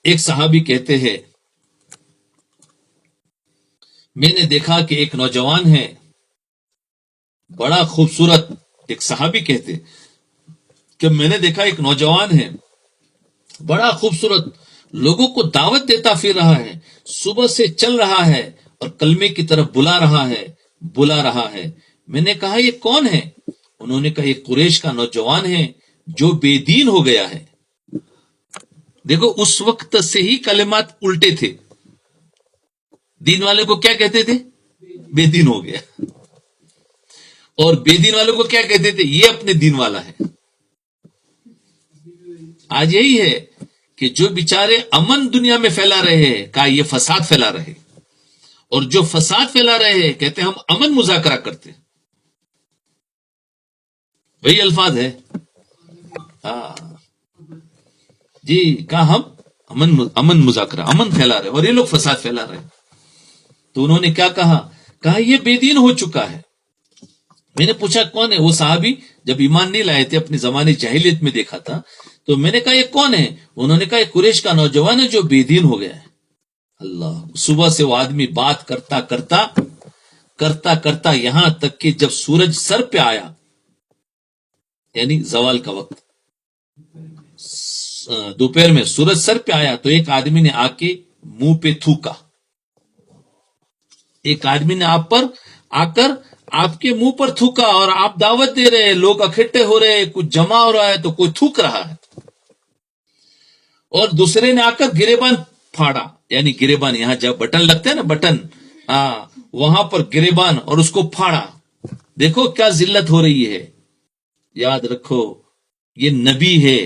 ایک صحابی کہتے ہیں میں نے دیکھا کہ ایک نوجوان ہے بڑا خوبصورت. ایک صحابی کہتے کہ میں نے دیکھا ایک نوجوان ہے بڑا خوبصورت, لوگوں کو دعوت دیتا پھر رہا ہے, صبح سے چل رہا ہے اور کلمے کی طرف بلا رہا ہے. میں نے کہا یہ کون ہے؟ انہوں نے کہا یہ قریش کا نوجوان ہے جو بے دین ہو گیا ہے. دیکھو, اس وقت سے ہی کلمات الٹے تھے. دین والے کو کیا کہتے تھے؟ بے دین ہو گیا. اور بے دین والوں کو کیا کہتے تھے؟ یہ اپنے دین والا ہے. آج یہی ہے کہ جو بیچارے امن دنیا میں پھیلا رہے ہیں, کہا یہ فساد پھیلا رہے, اور جو فساد پھیلا رہے ہیں کہتے ہیں ہم امن مذاکرہ کرتے ہیں. وہی الفاظ ہے. جی, کہا ہم امن مذاکرہ, امن پھیلا رہے, اور یہ لوگ فساد پھیلا رہے. تو انہوں نے کیا کہا یہ بے دین ہو چکا ہے. میں نے پوچھا کون ہے وہ صحابی؟ جب ایمان نہیں لائے تھے, اپنی زمانے جاہلیت میں دیکھا تھا, تو میں نے کہا یہ کون ہے؟ انہوں نے کہا یہ قریش کا نوجوان ہے جو بے دین ہو گیا ہے. اللہ, صبح سے وہ آدمی بات کرتا یہاں تک کہ جب سورج سر پہ آیا, یعنی زوال کا وقت, دوپہر میں سورج سر پہ آیا, تو ایک آدمی نے آ کے منہ پہ تھوکا. ایک آدمی نے آپ پر آ کر آپ کے منہ پر تھوکا, اور آپ دعوت دے رہے, لوگ اکٹھے ہو رہے, کچھ جمع ہو رہا ہے تو کوئی تھوک رہا ہے. اور دوسرے نے آ کر گریبان پھاڑا، یعنی گریبان یہاں جب بٹن لگتا ہے نا، بٹن، ہاں، وہاں پر گریبان اور اس کو پھاڑا. دیکھو کیا ذلت ہو رہی ہے. یاد رکھو یہ نبی ہے،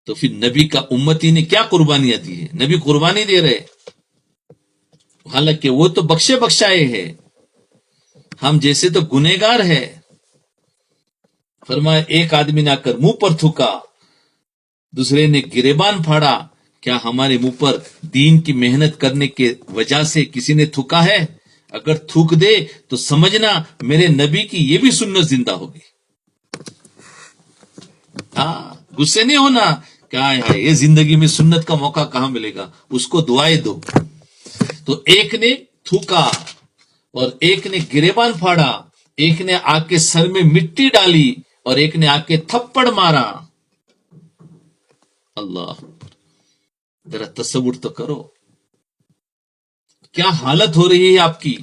تو پھر نبی کا امتی نے کیا قربانیاں دی ہے؟ نبی قربانی دے رہے، حالانکہ وہ تو بخشے بخشائے ہے، ہم جیسے تو گنہگار ہے. فرمایا ایک آدمی نے آ کر منہ پر تھوکا، دوسرے نے گریبان پھاڑا، کیا ہمارے منہ پر دین کی محنت کرنے کے وجہ سے کسی نے تھوکا ہے؟ اگر تھوک دے تو سمجھنا میرے نبی کی یہ بھی سنت زندہ ہوگی. ہاں، غصے نہیں ہونا، کیا ہے یہ زندگی میں سنت کا موقع کہاں ملے گا، اس کو دعائیں دو. تو ایک نے تھوکا اور ایک نے گریبان پھاڑا، ایک نے آ کے سر میں مٹی ڈالی اور ایک نے آ کے تھپڑ مارا. اللہ، ذرا تصور تو کرو کیا حالت ہو رہی ہے آپ کی،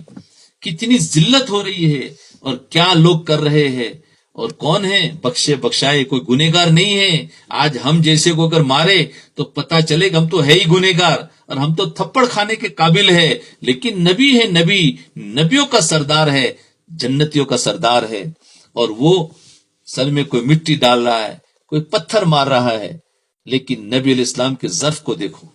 کتنی ذلت ہو رہی ہے، اور کیا لوگ کر رہے ہیں. اور کون ہے بخشے بخشائے؟ کوئی گنہگار نہیں ہے. آج ہم جیسے کو اگر مارے تو پتا چلے گا ہم تو ہے ہی گنہگار، اور ہم تو تھپڑ کھانے کے قابل ہے. لیکن نبی ہے، نبی نبیوں کا سردار ہے، جنتیوں کا سردار ہے، اور وہ سر میں کوئی مٹی ڈال رہا ہے، کوئی پتھر مار رہا ہے. لیکن نبی علیہ السلام کے ظرف کو دیکھو،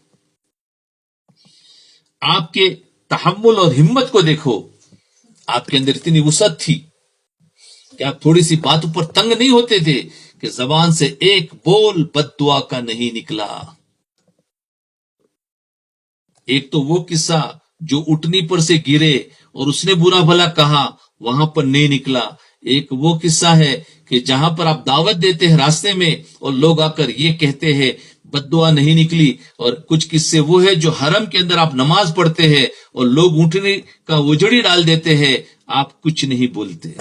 آپ کے تحمل اور ہمت کو دیکھو. آپ کے اندر اتنی وسعت تھی کہ آپ تھوڑی سی باتوں پر تنگ نہیں ہوتے تھے کہ زبان سے ایک بول بد دعا کا نہیں نکلا. ایک تو وہ قصہ جو اٹھنی پر سے گرے اور اس نے برا بھلا کہا، وہاں پر نہیں نکلا. ایک وہ قصہ ہے کہ جہاں پر آپ دعوت دیتے ہیں راستے میں اور لوگ آ کر یہ کہتے ہیں، بد دعا نہیں نکلی. اور کچھ قصے وہ ہے جو حرم کے اندر آپ نماز پڑھتے ہیں اور لوگ اونٹنے کا وجڑی ڈال دیتے ہیں، آپ کچھ نہیں بولتے.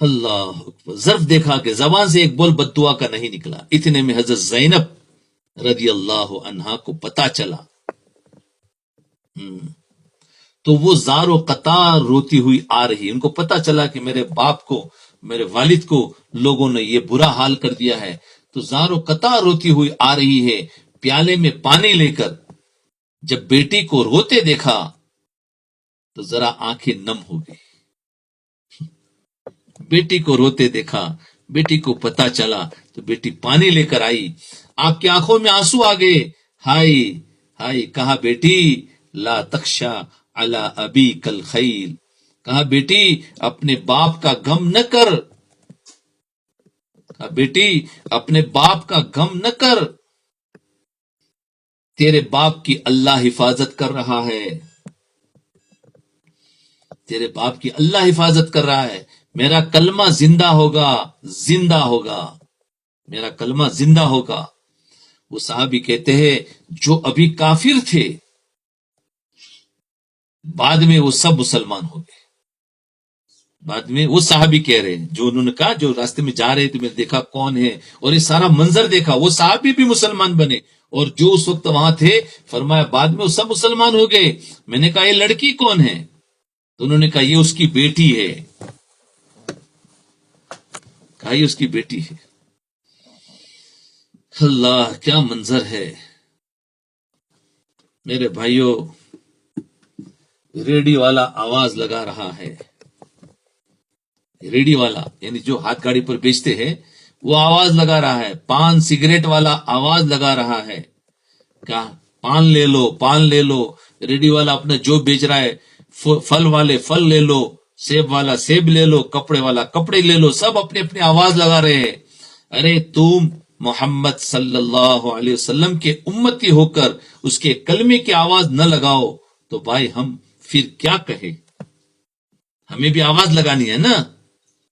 اللہ اکبر، ظرف دیکھا کہ زبان سے ایک بول بد دعا کا نہیں نکلا. اتنے میں حضرت زینب رضی اللہ عنہا کو پتا چلا. تو وہ زار و قطار روتی ہوئی آ رہی. ان کو پتا چلا کہ میرے باپ کو، میرے والد کو لوگوں نے یہ برا حال کر دیا ہے. تو زار و قطار روتی ہوئی آ رہی ہے، پیالے میں پانی لے کر. جب بیٹی کو روتے دیکھا تو ذرا آنکھیں نم ہو گئی. بیٹی کو روتے دیکھا، بیٹی کو پتا چلا تو بیٹی پانی لے کر آئی. آپ کی آنکھوں میں آنسو آ گئے. ہائی ہائی، کہا بیٹی لا تخشا علی ابی کل خیل، کہا بیٹی اپنے باپ کا غم نہ کر، کہا بیٹی اپنے باپ کا غم نہ کر، تیرے باپ کی اللہ حفاظت کر رہا ہے، تیرے باپ کی اللہ حفاظت کر رہا ہے. میرا کلمہ زندہ ہوگا، زندہ ہوگا، میرا کلمہ زندہ ہوگا. وہ صحابی کہتے ہیں جو ابھی کافر تھے بعد میں وہ سب مسلمان ہو گئے. بعد میں وہ صحابی کہہ رہے ہیں جو انہوں نے کہا، جو راستے میں جا رہے تھے میں نے دیکھا کون ہے، اور یہ سارا منظر دیکھا، وہ صحابی بھی مسلمان بنے. اور جو اس وقت وہاں تھے، فرمایا بعد میں وہ سب مسلمان ہو گئے. میں نے کہا یہ لڑکی کون ہے؟ تو انہوں نے کہا یہ اس کی بیٹی ہے، کہا یہ اس کی بیٹی ہے. اللہ کیا منظر ہے میرے بھائیوں. ریڈیو والا آواز لگا رہا ہے، ریڈیو والا یعنی جو ہاتھ گاڑی پر بیچتے ہیں وہ آواز لگا رہا ہے. پان سگریٹ والا آواز لگا رہا ہے، کیا پان لے لو، پان لے لو. ریڈیو والا اپنا جو بیچ رہا ہے، پھل والے پھل لے لو، سیب والا سیب لے لو، کپڑے والا کپڑے لے لو، سب اپنی اپنی آواز لگا رہے ہیں. ارے تم محمد صلی اللہ علیہ وسلم کے امتی ہو کر اس کے کلمے کی آواز نہ لگاؤ تو بھائی ہم پھر کیا کہیں؟ ہمیں بھی آواز لگانی ہے نا.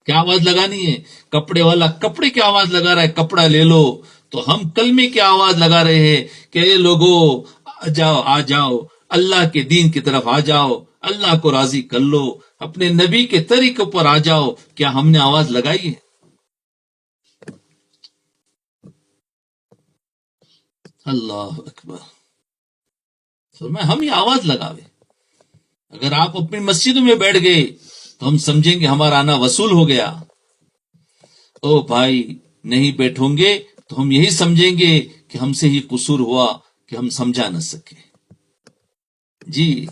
کیا آواز لگانی ہے؟ کپڑے والا کپڑے کی آواز لگا رہا ہے، کپڑا لے لو. تو ہم کلمے کی آواز لگا رہے ہیں کہ اے لوگو آ جاؤ، آ جاؤ، اللہ کے دین کی طرف آ جاؤ، اللہ کو راضی کر لو، اپنے نبی کے طریقے پر آ جاؤ. کیا ہم نے آواز لگائی ہے؟ اللہ اکبر. فرمایا ہم یہ آواز لگاوے. اگر آپ اپنی مسجدوں میں بیٹھ گئے تو ہم سمجھیں گے ہمارا آنا وصول ہو گیا. او بھائی نہیں بیٹھوں گے تو ہم یہی سمجھیں گے کہ ہم سے ہی قصور ہوا کہ ہم سمجھا نہ سکے. جی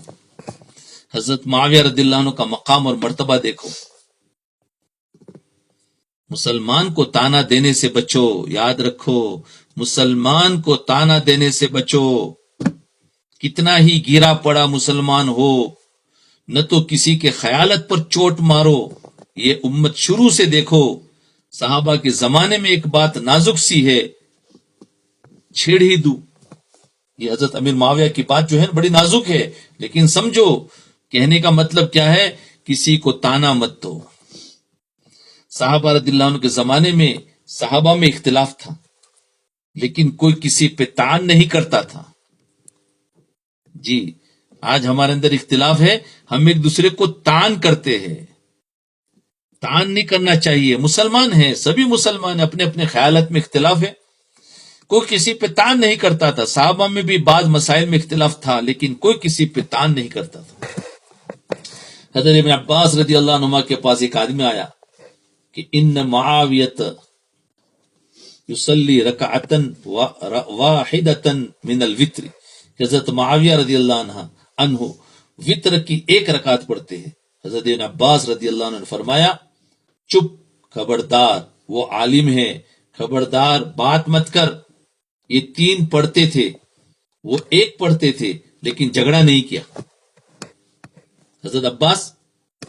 حضرت معاویہ رضی اللہ عنہ کا مقام اور مرتبہ دیکھو. مسلمان کو تانا دینے سے بچو، یاد رکھو مسلمان کو تانا دینے سے بچو. کتنا ہی گرا پڑا مسلمان ہو، نہ تو کسی کے خیالت پر چوٹ مارو. یہ امت شروع سے دیکھو، صحابہ کے زمانے میں ایک بات نازک سی ہے، چھیڑ ہی دوں. یہ حضرت امیر معاویہ کی بات جو ہے بڑی نازک ہے، لیکن سمجھو کہنے کا مطلب کیا ہے، کسی کو تانا مت دو. صحابہ رضی اللہ عنہ کے زمانے میں صحابہ میں اختلاف تھا، لیکن کوئی کسی پہ تان نہیں کرتا تھا. جی آج ہمارے اندر اختلاف ہے، ہم ایک دوسرے کو تان کرتے ہیں. تان نہیں کرنا چاہیے. مسلمان ہیں، سبھی مسلمان ہیں، اپنے اپنے خیالات میں اختلاف ہے، کوئی کسی پہ تان نہیں کرتا تھا. صحابہ میں بھی بعض مسائل میں اختلاف تھا، لیکن کوئی کسی پہ تان نہیں کرتا تھا. حضرت ابن عباس رضی اللہ عنہما کے پاس ایک آدمی آیا کہ ان معاویت یصلی رکعتن واحدتن من الوتر. حضرت معاویہ رضی اللہ عنہ وطر کی ایک رکعت پڑھتے ہیں. حضرت ابن عباس رضی اللہ عنہ نے فرمایا چپ، خبردار، وہ عالم ہے، خبردار بات مت کر. یہ 3 پڑھتے تھے، وہ 1 پڑھتے تھے، لیکن جھگڑا نہیں کیا. حضرت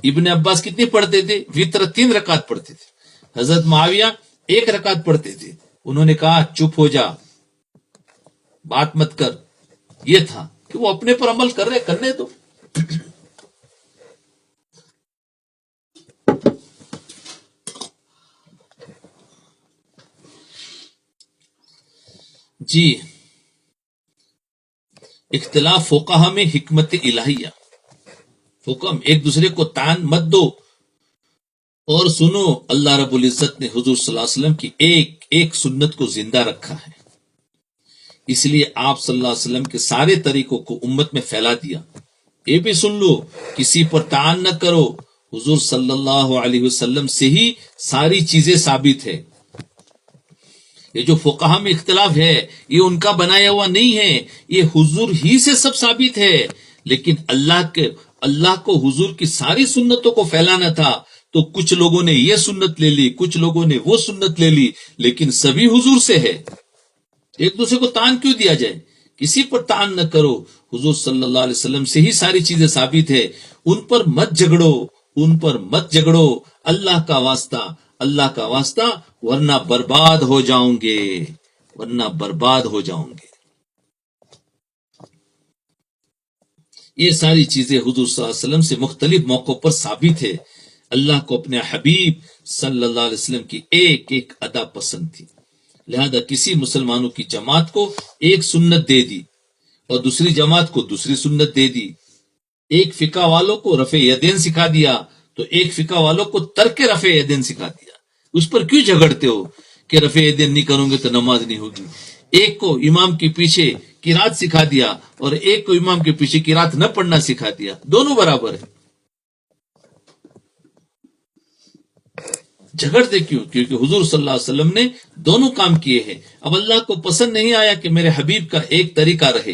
ابن عباس کتنی پڑھتے تھے؟ وطر 3 رکعت پڑھتے تھے. حضرت معاویہ 1 رکعت پڑھتے تھے. انہوں نے کہا چپ ہو جا، بات مت کر. یہ تھا کہ وہ اپنے پر عمل کر رہے، کرنے دو. جی اختلاف فقہا میں حکمت الہیہ. حکم ایک دوسرے کو تان مت دو. اور سنو، اللہ رب العزت نے حضور صلی اللہ علیہ وسلم کی ایک ایک سنت کو زندہ رکھا ہے، اس لیے آپ صلی اللہ علیہ وسلم کے سارے طریقوں کو امت میں پھیلا دیا. یہ بھی سن لو، کسی پر تان نہ کرو. حضور صلی اللہ علیہ وسلم سے ہی ساری چیزیں ثابت ہے. یہ جو فقہا میں اختلاف ہے یہ ان کا بنایا ہوا نہیں ہے، یہ حضور ہی سے سب ثابت ہے. لیکن اللہ کو حضور کی ساری سنتوں کو پھیلانا تھا، تو کچھ لوگوں نے یہ سنت لے لی، کچھ لوگوں نے وہ سنت لے لی، لیکن سبھی حضور سے ہے. ایک دوسرے کو تان کیوں دیا جائے؟ کسی پر تان نہ کرو. حضور صلی اللہ علیہ وسلم سے ہی ساری چیزیں ثابت ہے. ان پر مت جھگڑو، ان پر مت جھگڑو. اللہ کا واسطہ، اللہ کا واسطہ، ورنہ برباد ہو جاؤں گے، ورنہ برباد ہو جاؤں گے. یہ ساری چیزیں حضور صلی اللہ علیہ وسلم سے مختلف موقعوں پر ثابت ہے. اللہ کو اپنے حبیب صلی اللہ علیہ وسلم کی ایک ایک ادا پسند تھی، لہذا کسی مسلمانوں کی جماعت کو ایک سنت دے دی اور دوسری جماعت کو دوسری سنت دے دی. ایک فقہ والوں کو رفع یدین سکھا دیا تو ایک فقہ والوں کو ترک رفع یدین سکھا دیا. اس پر کیوں جھگڑتے ہو کہ رفع یدین نہیں کرو گے تو نماز نہیں ہوگی؟ ایک کو امام کے پیچھے قرات سکھا دیا اور ایک کو امام کے پیچھے قرات نہ پڑھنا سکھا دیا. دونوں برابر ہے. جھگڑتے کیوں؟ کیونکہ حضور صلی اللہ علیہ وسلم نے دونوں کام کیے ہیں. اب اللہ کو پسند نہیں آیا کہ میرے حبیب کا ایک طریقہ رہے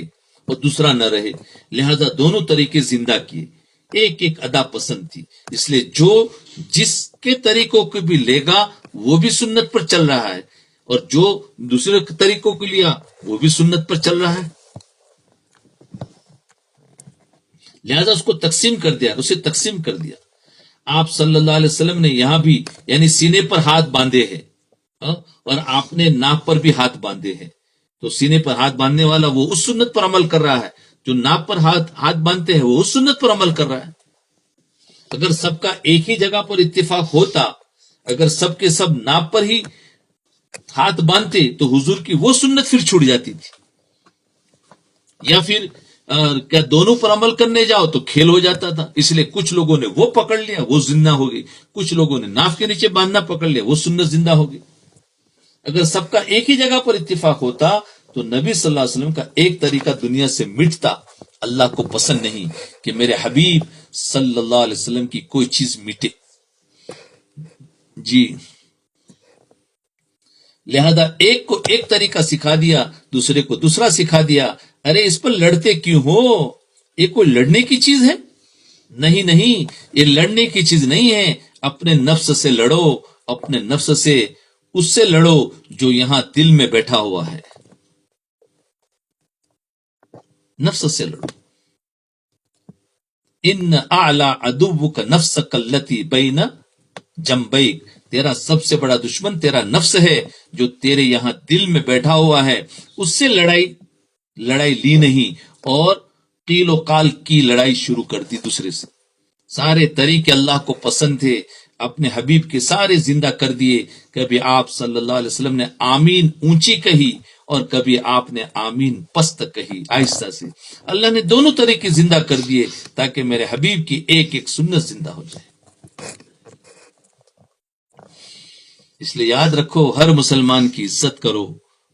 اور دوسرا نہ رہے، لہذا دونوں طریقے زندہ کیے. ایک ایک ادا پسند تھی، اس لیے جو جس کے طریقوں کو بھی لے گا وہ بھی سنت پر چل رہا ہے، اور جو دوسرے طریقوں کو لیا وہ بھی سنت پر چل رہا ہے. لہذا اس کو تقسیم کر دیا، اسے تقسیم کر دیا. آپ صلی اللہ علیہ وسلم نے یہاں بھی یعنی سینے پر ہاتھ باندھے ہیں، اور آپ نے ناک پر بھی ہاتھ باندھے ہیں. تو سینے پر ہاتھ باندھنے والا وہ اس سنت پر عمل کر رہا ہے، جو ناک پر ہاتھ باندھتے ہیں وہ اس سنت پر عمل کر رہا ہے. اگر سب کا ایک ہی جگہ پر اتفاق ہوتا، اگر سب کے سب ناک پر ہی ہاتھ باندھتے تو حضور کی وہ سنت پھر چھوٹ جاتی تھی. یا پھر کیا دونوں پر عمل کرنے جاؤ تو کھیل ہو جاتا تھا. اس لیے کچھ لوگوں نے وہ پکڑ لیا، وہ زندہ ہو گئی. کچھ لوگوں نے ناف کے نیچے باندھنا پکڑ لیا، وہ سنت زندہ ہو گئی. اگر سب کا ایک ہی جگہ پر اتفاق ہوتا تو نبی صلی اللہ علیہ وسلم کا ایک طریقہ دنیا سے مٹتا اللہ کو پسند نہیں کہ میرے حبیب صلی اللہ علیہ وسلم کی کوئی چیز مٹے. جی لہذا ایک کو ایک طریقہ سکھا دیا، دوسرے کو دوسرا سکھا دیا. ارے اس پر لڑتے کیوں ہو؟ یہ کوئی لڑنے کی چیز ہے؟ نہیں نہیں، یہ لڑنے کی چیز نہیں ہے. اپنے نفس سے لڑو، اپنے نفس سے، اس سے لڑو جو یہاں دل میں بیٹھا ہوا ہے. نفس سے لڑو. ان اعلی عدوک نفسک التی بین جنبیک، تیرا سب سے بڑا دشمن تیرا نفس ہے جو تیرے یہاں دل میں بیٹھا ہوا ہے. اس سے لڑائی لی نہیں اور قیل و قال کی لڑائی شروع کر دی دوسرے سے. سارے طریقے اللہ کو پسند تھے، اپنے حبیب کے سارے زندہ کر دیے. کبھی آپ صلی اللہ علیہ وسلم نے آمین اونچی کہی اور کبھی آپ نے آمین پست کہی آہستہ سے. اللہ نے دونوں طریقے زندہ کر دیے تاکہ میرے حبیب کی ایک ایک سنت زندہ ہو جائے. اس لیے یاد رکھو، ہر مسلمان کی عزت کرو،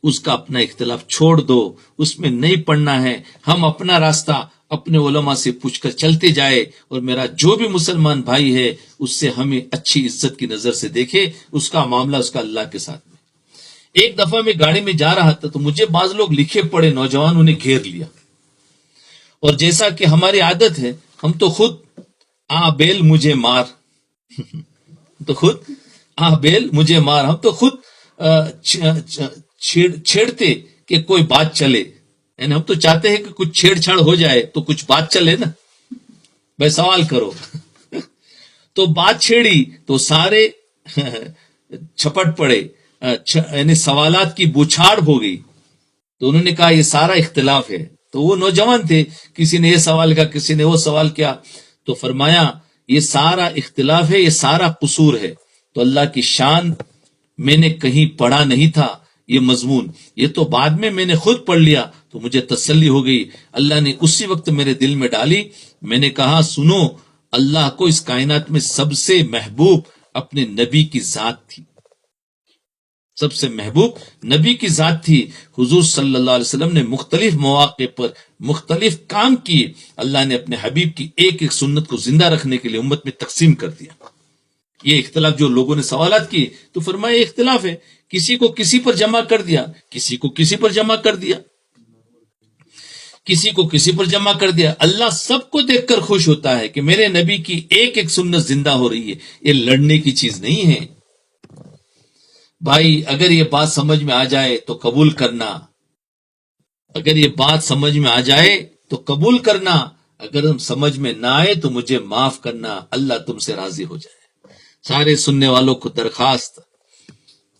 اس کا اپنا اختلاف چھوڑ دو، اس میں نہیں پڑنا ہے. ہم اپنا راستہ اپنے علماء سے پوچھ کر چلتے جائے، اور میرا جو بھی مسلمان بھائی ہے اس سے ہمیں اچھی عزت کی نظر سے دیکھے. اس کا معاملہ اس کا اللہ کے ساتھ میں. ایک دفعہ میں گاڑی میں جا رہا تھا تو مجھے بعض لوگ لکھے پڑے نوجوانوں نے گھیر لیا، اور جیسا کہ ہماری عادت ہے ہم تو خود بیل مجھے مار تو خود بیل مجھے مار، ہم تو خود چھیڑتے کہ کوئی بات چلے. یعنی ہم تو چاہتے ہیں کہ کچھ چھیڑ چھاڑ ہو جائے تو کچھ بات چلے نا، بھائی سوال کرو. تو بات چھیڑی تو سارے چھپٹ پڑے، یعنی سوالات کی بوچھاڑ ہو گئی. تو انہوں نے کہا یہ سارا اختلاف ہے. تو وہ نوجوان تھے، کسی نے یہ سوال کیا، کسی نے وہ سوال کیا. تو فرمایا یہ سارا اختلاف ہے، یہ سارا قصور ہے. تو اللہ کی شان میں نے کہیں پڑھا نہیں تھا یہ مضمون، یہ تو بعد میں نے خود پڑھ لیا تو مجھے تسلی ہو گئی. اللہ نے اسی وقت میرے دل میں ڈالی. میں نے کہا سنو، اللہ کو اس کائنات میں سب سے محبوب اپنے نبی کی ذات تھی، سب سے محبوب نبی کی ذات تھی. حضور صلی اللہ علیہ وسلم نے مختلف مواقع پر مختلف کام کیے. اللہ نے اپنے حبیب کی ایک ایک سنت کو زندہ رکھنے کے لیے امت میں تقسیم کر دیا. یہ اختلاف جو لوگوں نے سوالات کیے تو فرمایا یہ اختلاف ہے، کسی کو کسی پر جمع کر دیا، کسی کو کسی پر جمع کر دیا، کسی کو کسی پر جمع کر دیا. اللہ سب کو دیکھ کر خوش ہوتا ہے کہ میرے نبی کی ایک ایک سنت زندہ ہو رہی ہے. یہ لڑنے کی چیز نہیں ہے. بھائی اگر یہ بات سمجھ میں آ جائے تو قبول کرنا، اگر یہ بات سمجھ میں آ جائے تو قبول کرنا، اگر سمجھ میں نہ آئے تو مجھے معاف کرنا. اللہ تم سے راضی ہو جائے. سارے سننے والوں کو درخواست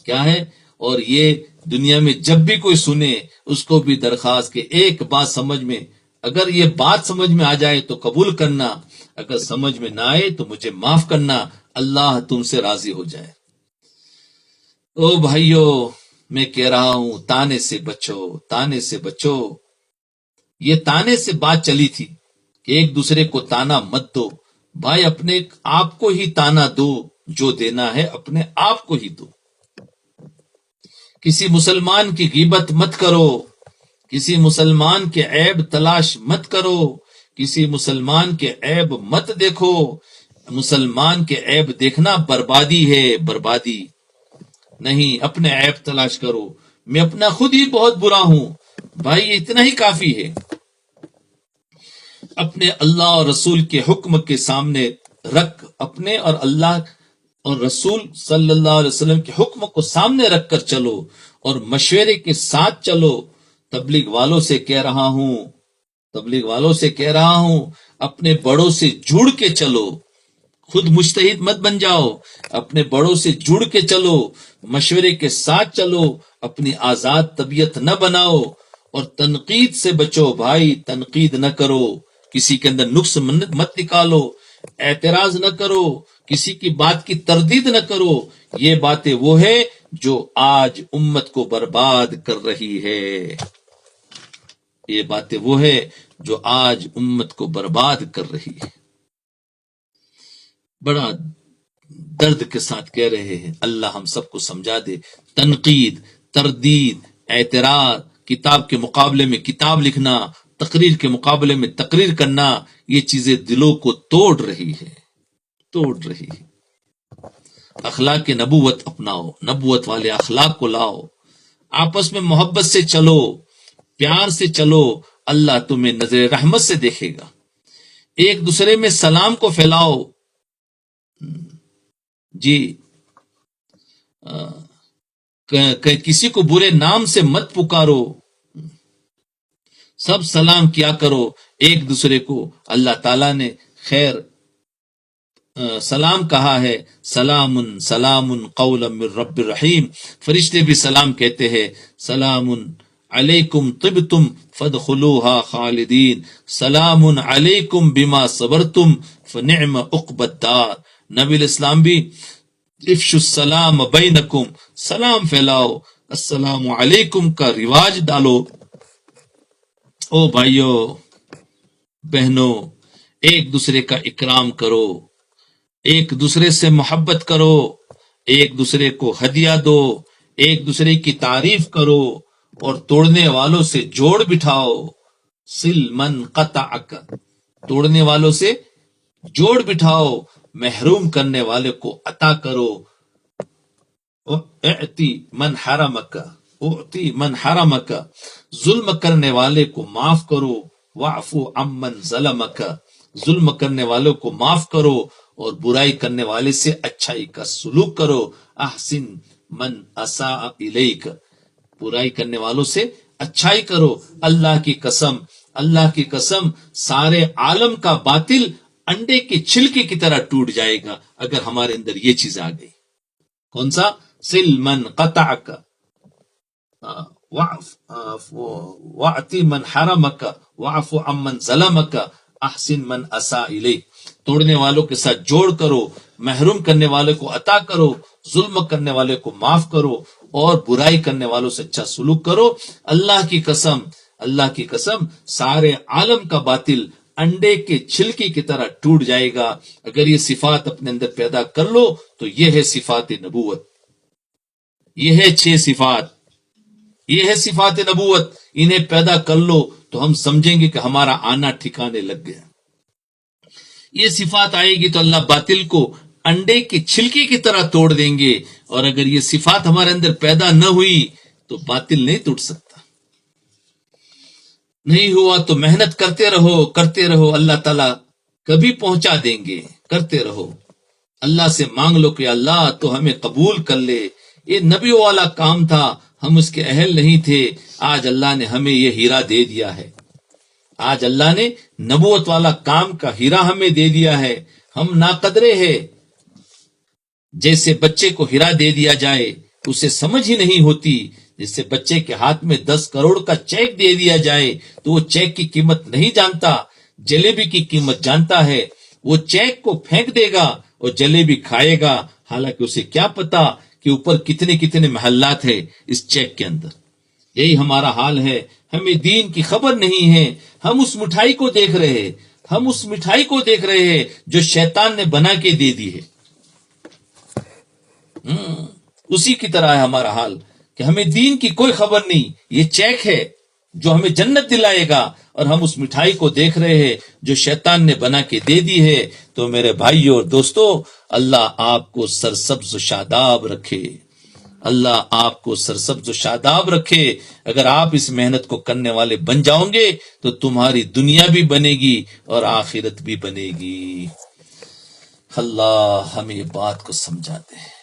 کیا ہے، اور یہ دنیا میں جب بھی کوئی سنے اس کو بھی درخواست کہ ایک بات سمجھ میں، اگر یہ بات سمجھ میں آ جائے تو قبول کرنا، اگر سمجھ میں نہ آئے تو مجھے معاف کرنا. اللہ تم سے راضی ہو جائے. او بھائیو، میں کہہ رہا ہوں تانے سے بچو، تانے سے بچو. یہ تانے سے بات چلی تھی کہ ایک دوسرے کو تانا مت دو. بھائی اپنے آپ کو ہی تانا دو، جو دینا ہے اپنے آپ کو ہی دو. کسی مسلمان کی غیبت مت کرو، کسی مسلمان کے عیب تلاش مت کرو، کسی مسلمان کے عیب مت دیکھو. مسلمان کے عیب دیکھنا بربادی ہے، بربادی نہیں. اپنے عیب تلاش کرو. میں اپنا خود ہی بہت برا ہوں بھائی، اتنا ہی کافی ہے. اپنے اللہ اور رسول کے حکم کے سامنے رکھ، اپنے اور اللہ اور رسول صلی اللہ علیہ وسلم کے حکم کو سامنے رکھ کر چلو اور مشورے کے ساتھ چلو. تبلیغ والوں سے کہہ رہا ہوں، تبلیغ والوں سے کہہ رہا ہوں، اپنے بڑوں سے جڑ کے چلو. خود مجتہد مت بن جاؤ، اپنے بڑوں سے جڑ کے چلو، مشورے کے ساتھ چلو، اپنی آزاد طبیعت نہ بناؤ. اور تنقید سے بچو بھائی، تنقید نہ کرو، کسی کے اندر نقص مت نکالو، اعتراض نہ کرو، کسی کی بات کی تردید نہ کرو. یہ باتیں وہ ہے جو آج امت کو برباد کر رہی ہے. یہ باتیں وہ ہے جو آج امت کو برباد کر رہی ہے. بڑا درد کے ساتھ کہہ رہے ہیں، اللہ ہم سب کو سمجھا دے. تنقید، تردید، اعتراض، کتاب کے مقابلے میں کتاب لکھنا، تقریر کے مقابلے میں تقریر کرنا، یہ چیزیں دلوں کو توڑ رہی ہے، توڑ رہی ہے۔ اخلاق نبوت اپناؤ، نبوت والے اخلاق کو لاؤ، آپس میں محبت سے چلو، پیار سے چلو، اللہ تمہیں نظر رحمت سے دیکھے گا۔ ایک دوسرے میں سلام کو پھیلاؤ، جی کسی کو برے نام سے مت پکارو، سب سلام کیا کرو ایک دوسرے کو۔ اللہ تعالیٰ نے خیر سلام کہا ہے، سلام سلام قولا من رب الرحیم، فرشتے بھی سلام کہتے ہیں، سلام علیکم طبتم فادخلوها خالدین، سلام علیکم بما صبرتم فنعم عقبى الدار۔ نبی الاسلام بھی افشوا السلام بینکم، سلام پھیلاؤ، السلام علیکم کا رواج ڈالو۔ او بھائیو بہنوں، ایک دوسرے کا اکرام کرو، ایک دوسرے سے محبت کرو، ایک دوسرے کو ہدیہ دو، ایک دوسرے کی تعریف کرو، اور توڑنے والوں سے جوڑ بٹھاؤ۔ سل من قطعک، توڑنے والوں سے جوڑ بٹھاؤ، محروم کرنے والے کو عطا کرو۔ اعطی من حرمک، اعطی من حرمک، ظلم کرنے والے کو معاف کرو۔ واعفو عمن ظلمک، ظلم کرنے والوں کو معاف کرو اور برائی کرنے والے سے اچھائی کا سلوک کرو۔ احسن من اساء الیک، برائی کرنے والوں سے اچھائی کرو۔ اللہ کی قسم، اللہ کی قسم، سارے عالم کا باطل انڈے کے چھلکے کی طرح ٹوٹ جائے گا اگر ہمارے اندر یہ چیز آ گئی۔ کون سا؟ سل من قطعک، واعطی من حرمک، واعفو عمن ظلمک، احسن من اساء الیک، توڑنے والوں کے ساتھ جوڑ کرو، محروم کرنے والے کو عطا کرو، ظلم کرنے والے کو معاف کرو اور برائی کرنے والوں سے اچھا سلوک کرو۔ اللہ کی قسم، اللہ کی قسم، سارے عالم کا باطل انڈے کے چھلکی کی طرح ٹوٹ جائے گا اگر یہ صفات اپنے اندر پیدا کر لو تو یہ ہے صفات نبوت، یہ ہے 6 صفات، یہ ہے صفات نبوت۔ انہیں پیدا کر لو تو ہم سمجھیں گے کہ ہمارا آنا ٹھکانے لگ گیا۔ یہ صفات آئے گی تو اللہ باطل کو انڈے کے چھلکے کی طرح توڑ دیں گے، اور اگر یہ صفات ہمارے اندر پیدا نہ ہوئی تو باطل نہیں ٹوٹ سکتا۔ نہیں ہوا تو محنت کرتے رہو، کرتے رہو، اللہ تعالیٰ کبھی پہنچا دیں گے۔ کرتے رہو، اللہ سے مانگ لو کہ اللہ تو ہمیں قبول کر لے۔ یہ نبیوں والا کام تھا، ہم اس کے اہل نہیں تھے، آج اللہ نے ہمیں یہ ہیرا دے دیا ہے۔ آج اللہ نے نبوت والا کام کا ہیرا ہمیں دے دیا ہے، ہم ناقدرے ہیں۔ جیسے بچے کو ہیرا دے دیا جائے اسے سمجھ ہی نہیں ہوتی، جیسے بچے کے ہاتھ میں 10 کروڑ کا چیک دے دیا جائے تو وہ چیک کی قیمت نہیں جانتا، جلیبی کی قیمت جانتا ہے۔ وہ چیک کو پھینک دے گا اور جلیبی کھائے گا، حالانکہ اسے کیا پتا کہ اوپر کتنے کتنے محلات ہیں اس چیک کے اندر۔ یہی ہمارا حال ہے، ہمیں دین کی خبر نہیں ہے، ہم اس مٹھائی کو دیکھ رہے ہیں، ہم اس مٹھائی کو دیکھ رہے ہیں جو شیطان نے بنا کے دے دی ہے۔ اسی کی طرح ہے ہمارا حال کہ ہمیں دین کی کوئی خبر نہیں، یہ چیک ہے جو ہمیں جنت دلائے گا، اور ہم اس مٹھائی کو دیکھ رہے ہیں جو شیطان نے بنا کے دے دی ہے۔ تو میرے بھائیو اور دوستو، اللہ آپ کو سرسبز و شاداب رکھے، اللہ آپ کو سرسبز و شاداب رکھے۔ اگر آپ اس محنت کو کرنے والے بن جاؤ گے تو تمہاری دنیا بھی بنے گی اور آخرت بھی بنے گی۔ اللہ ہمیں یہ بات کو سمجھاتے ہیں،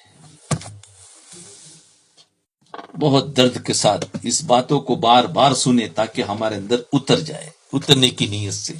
بہت درد کے ساتھ اس باتوں کو بار بار سنیں تاکہ ہمارے اندر اتر جائے، اترنے کی نیت سے۔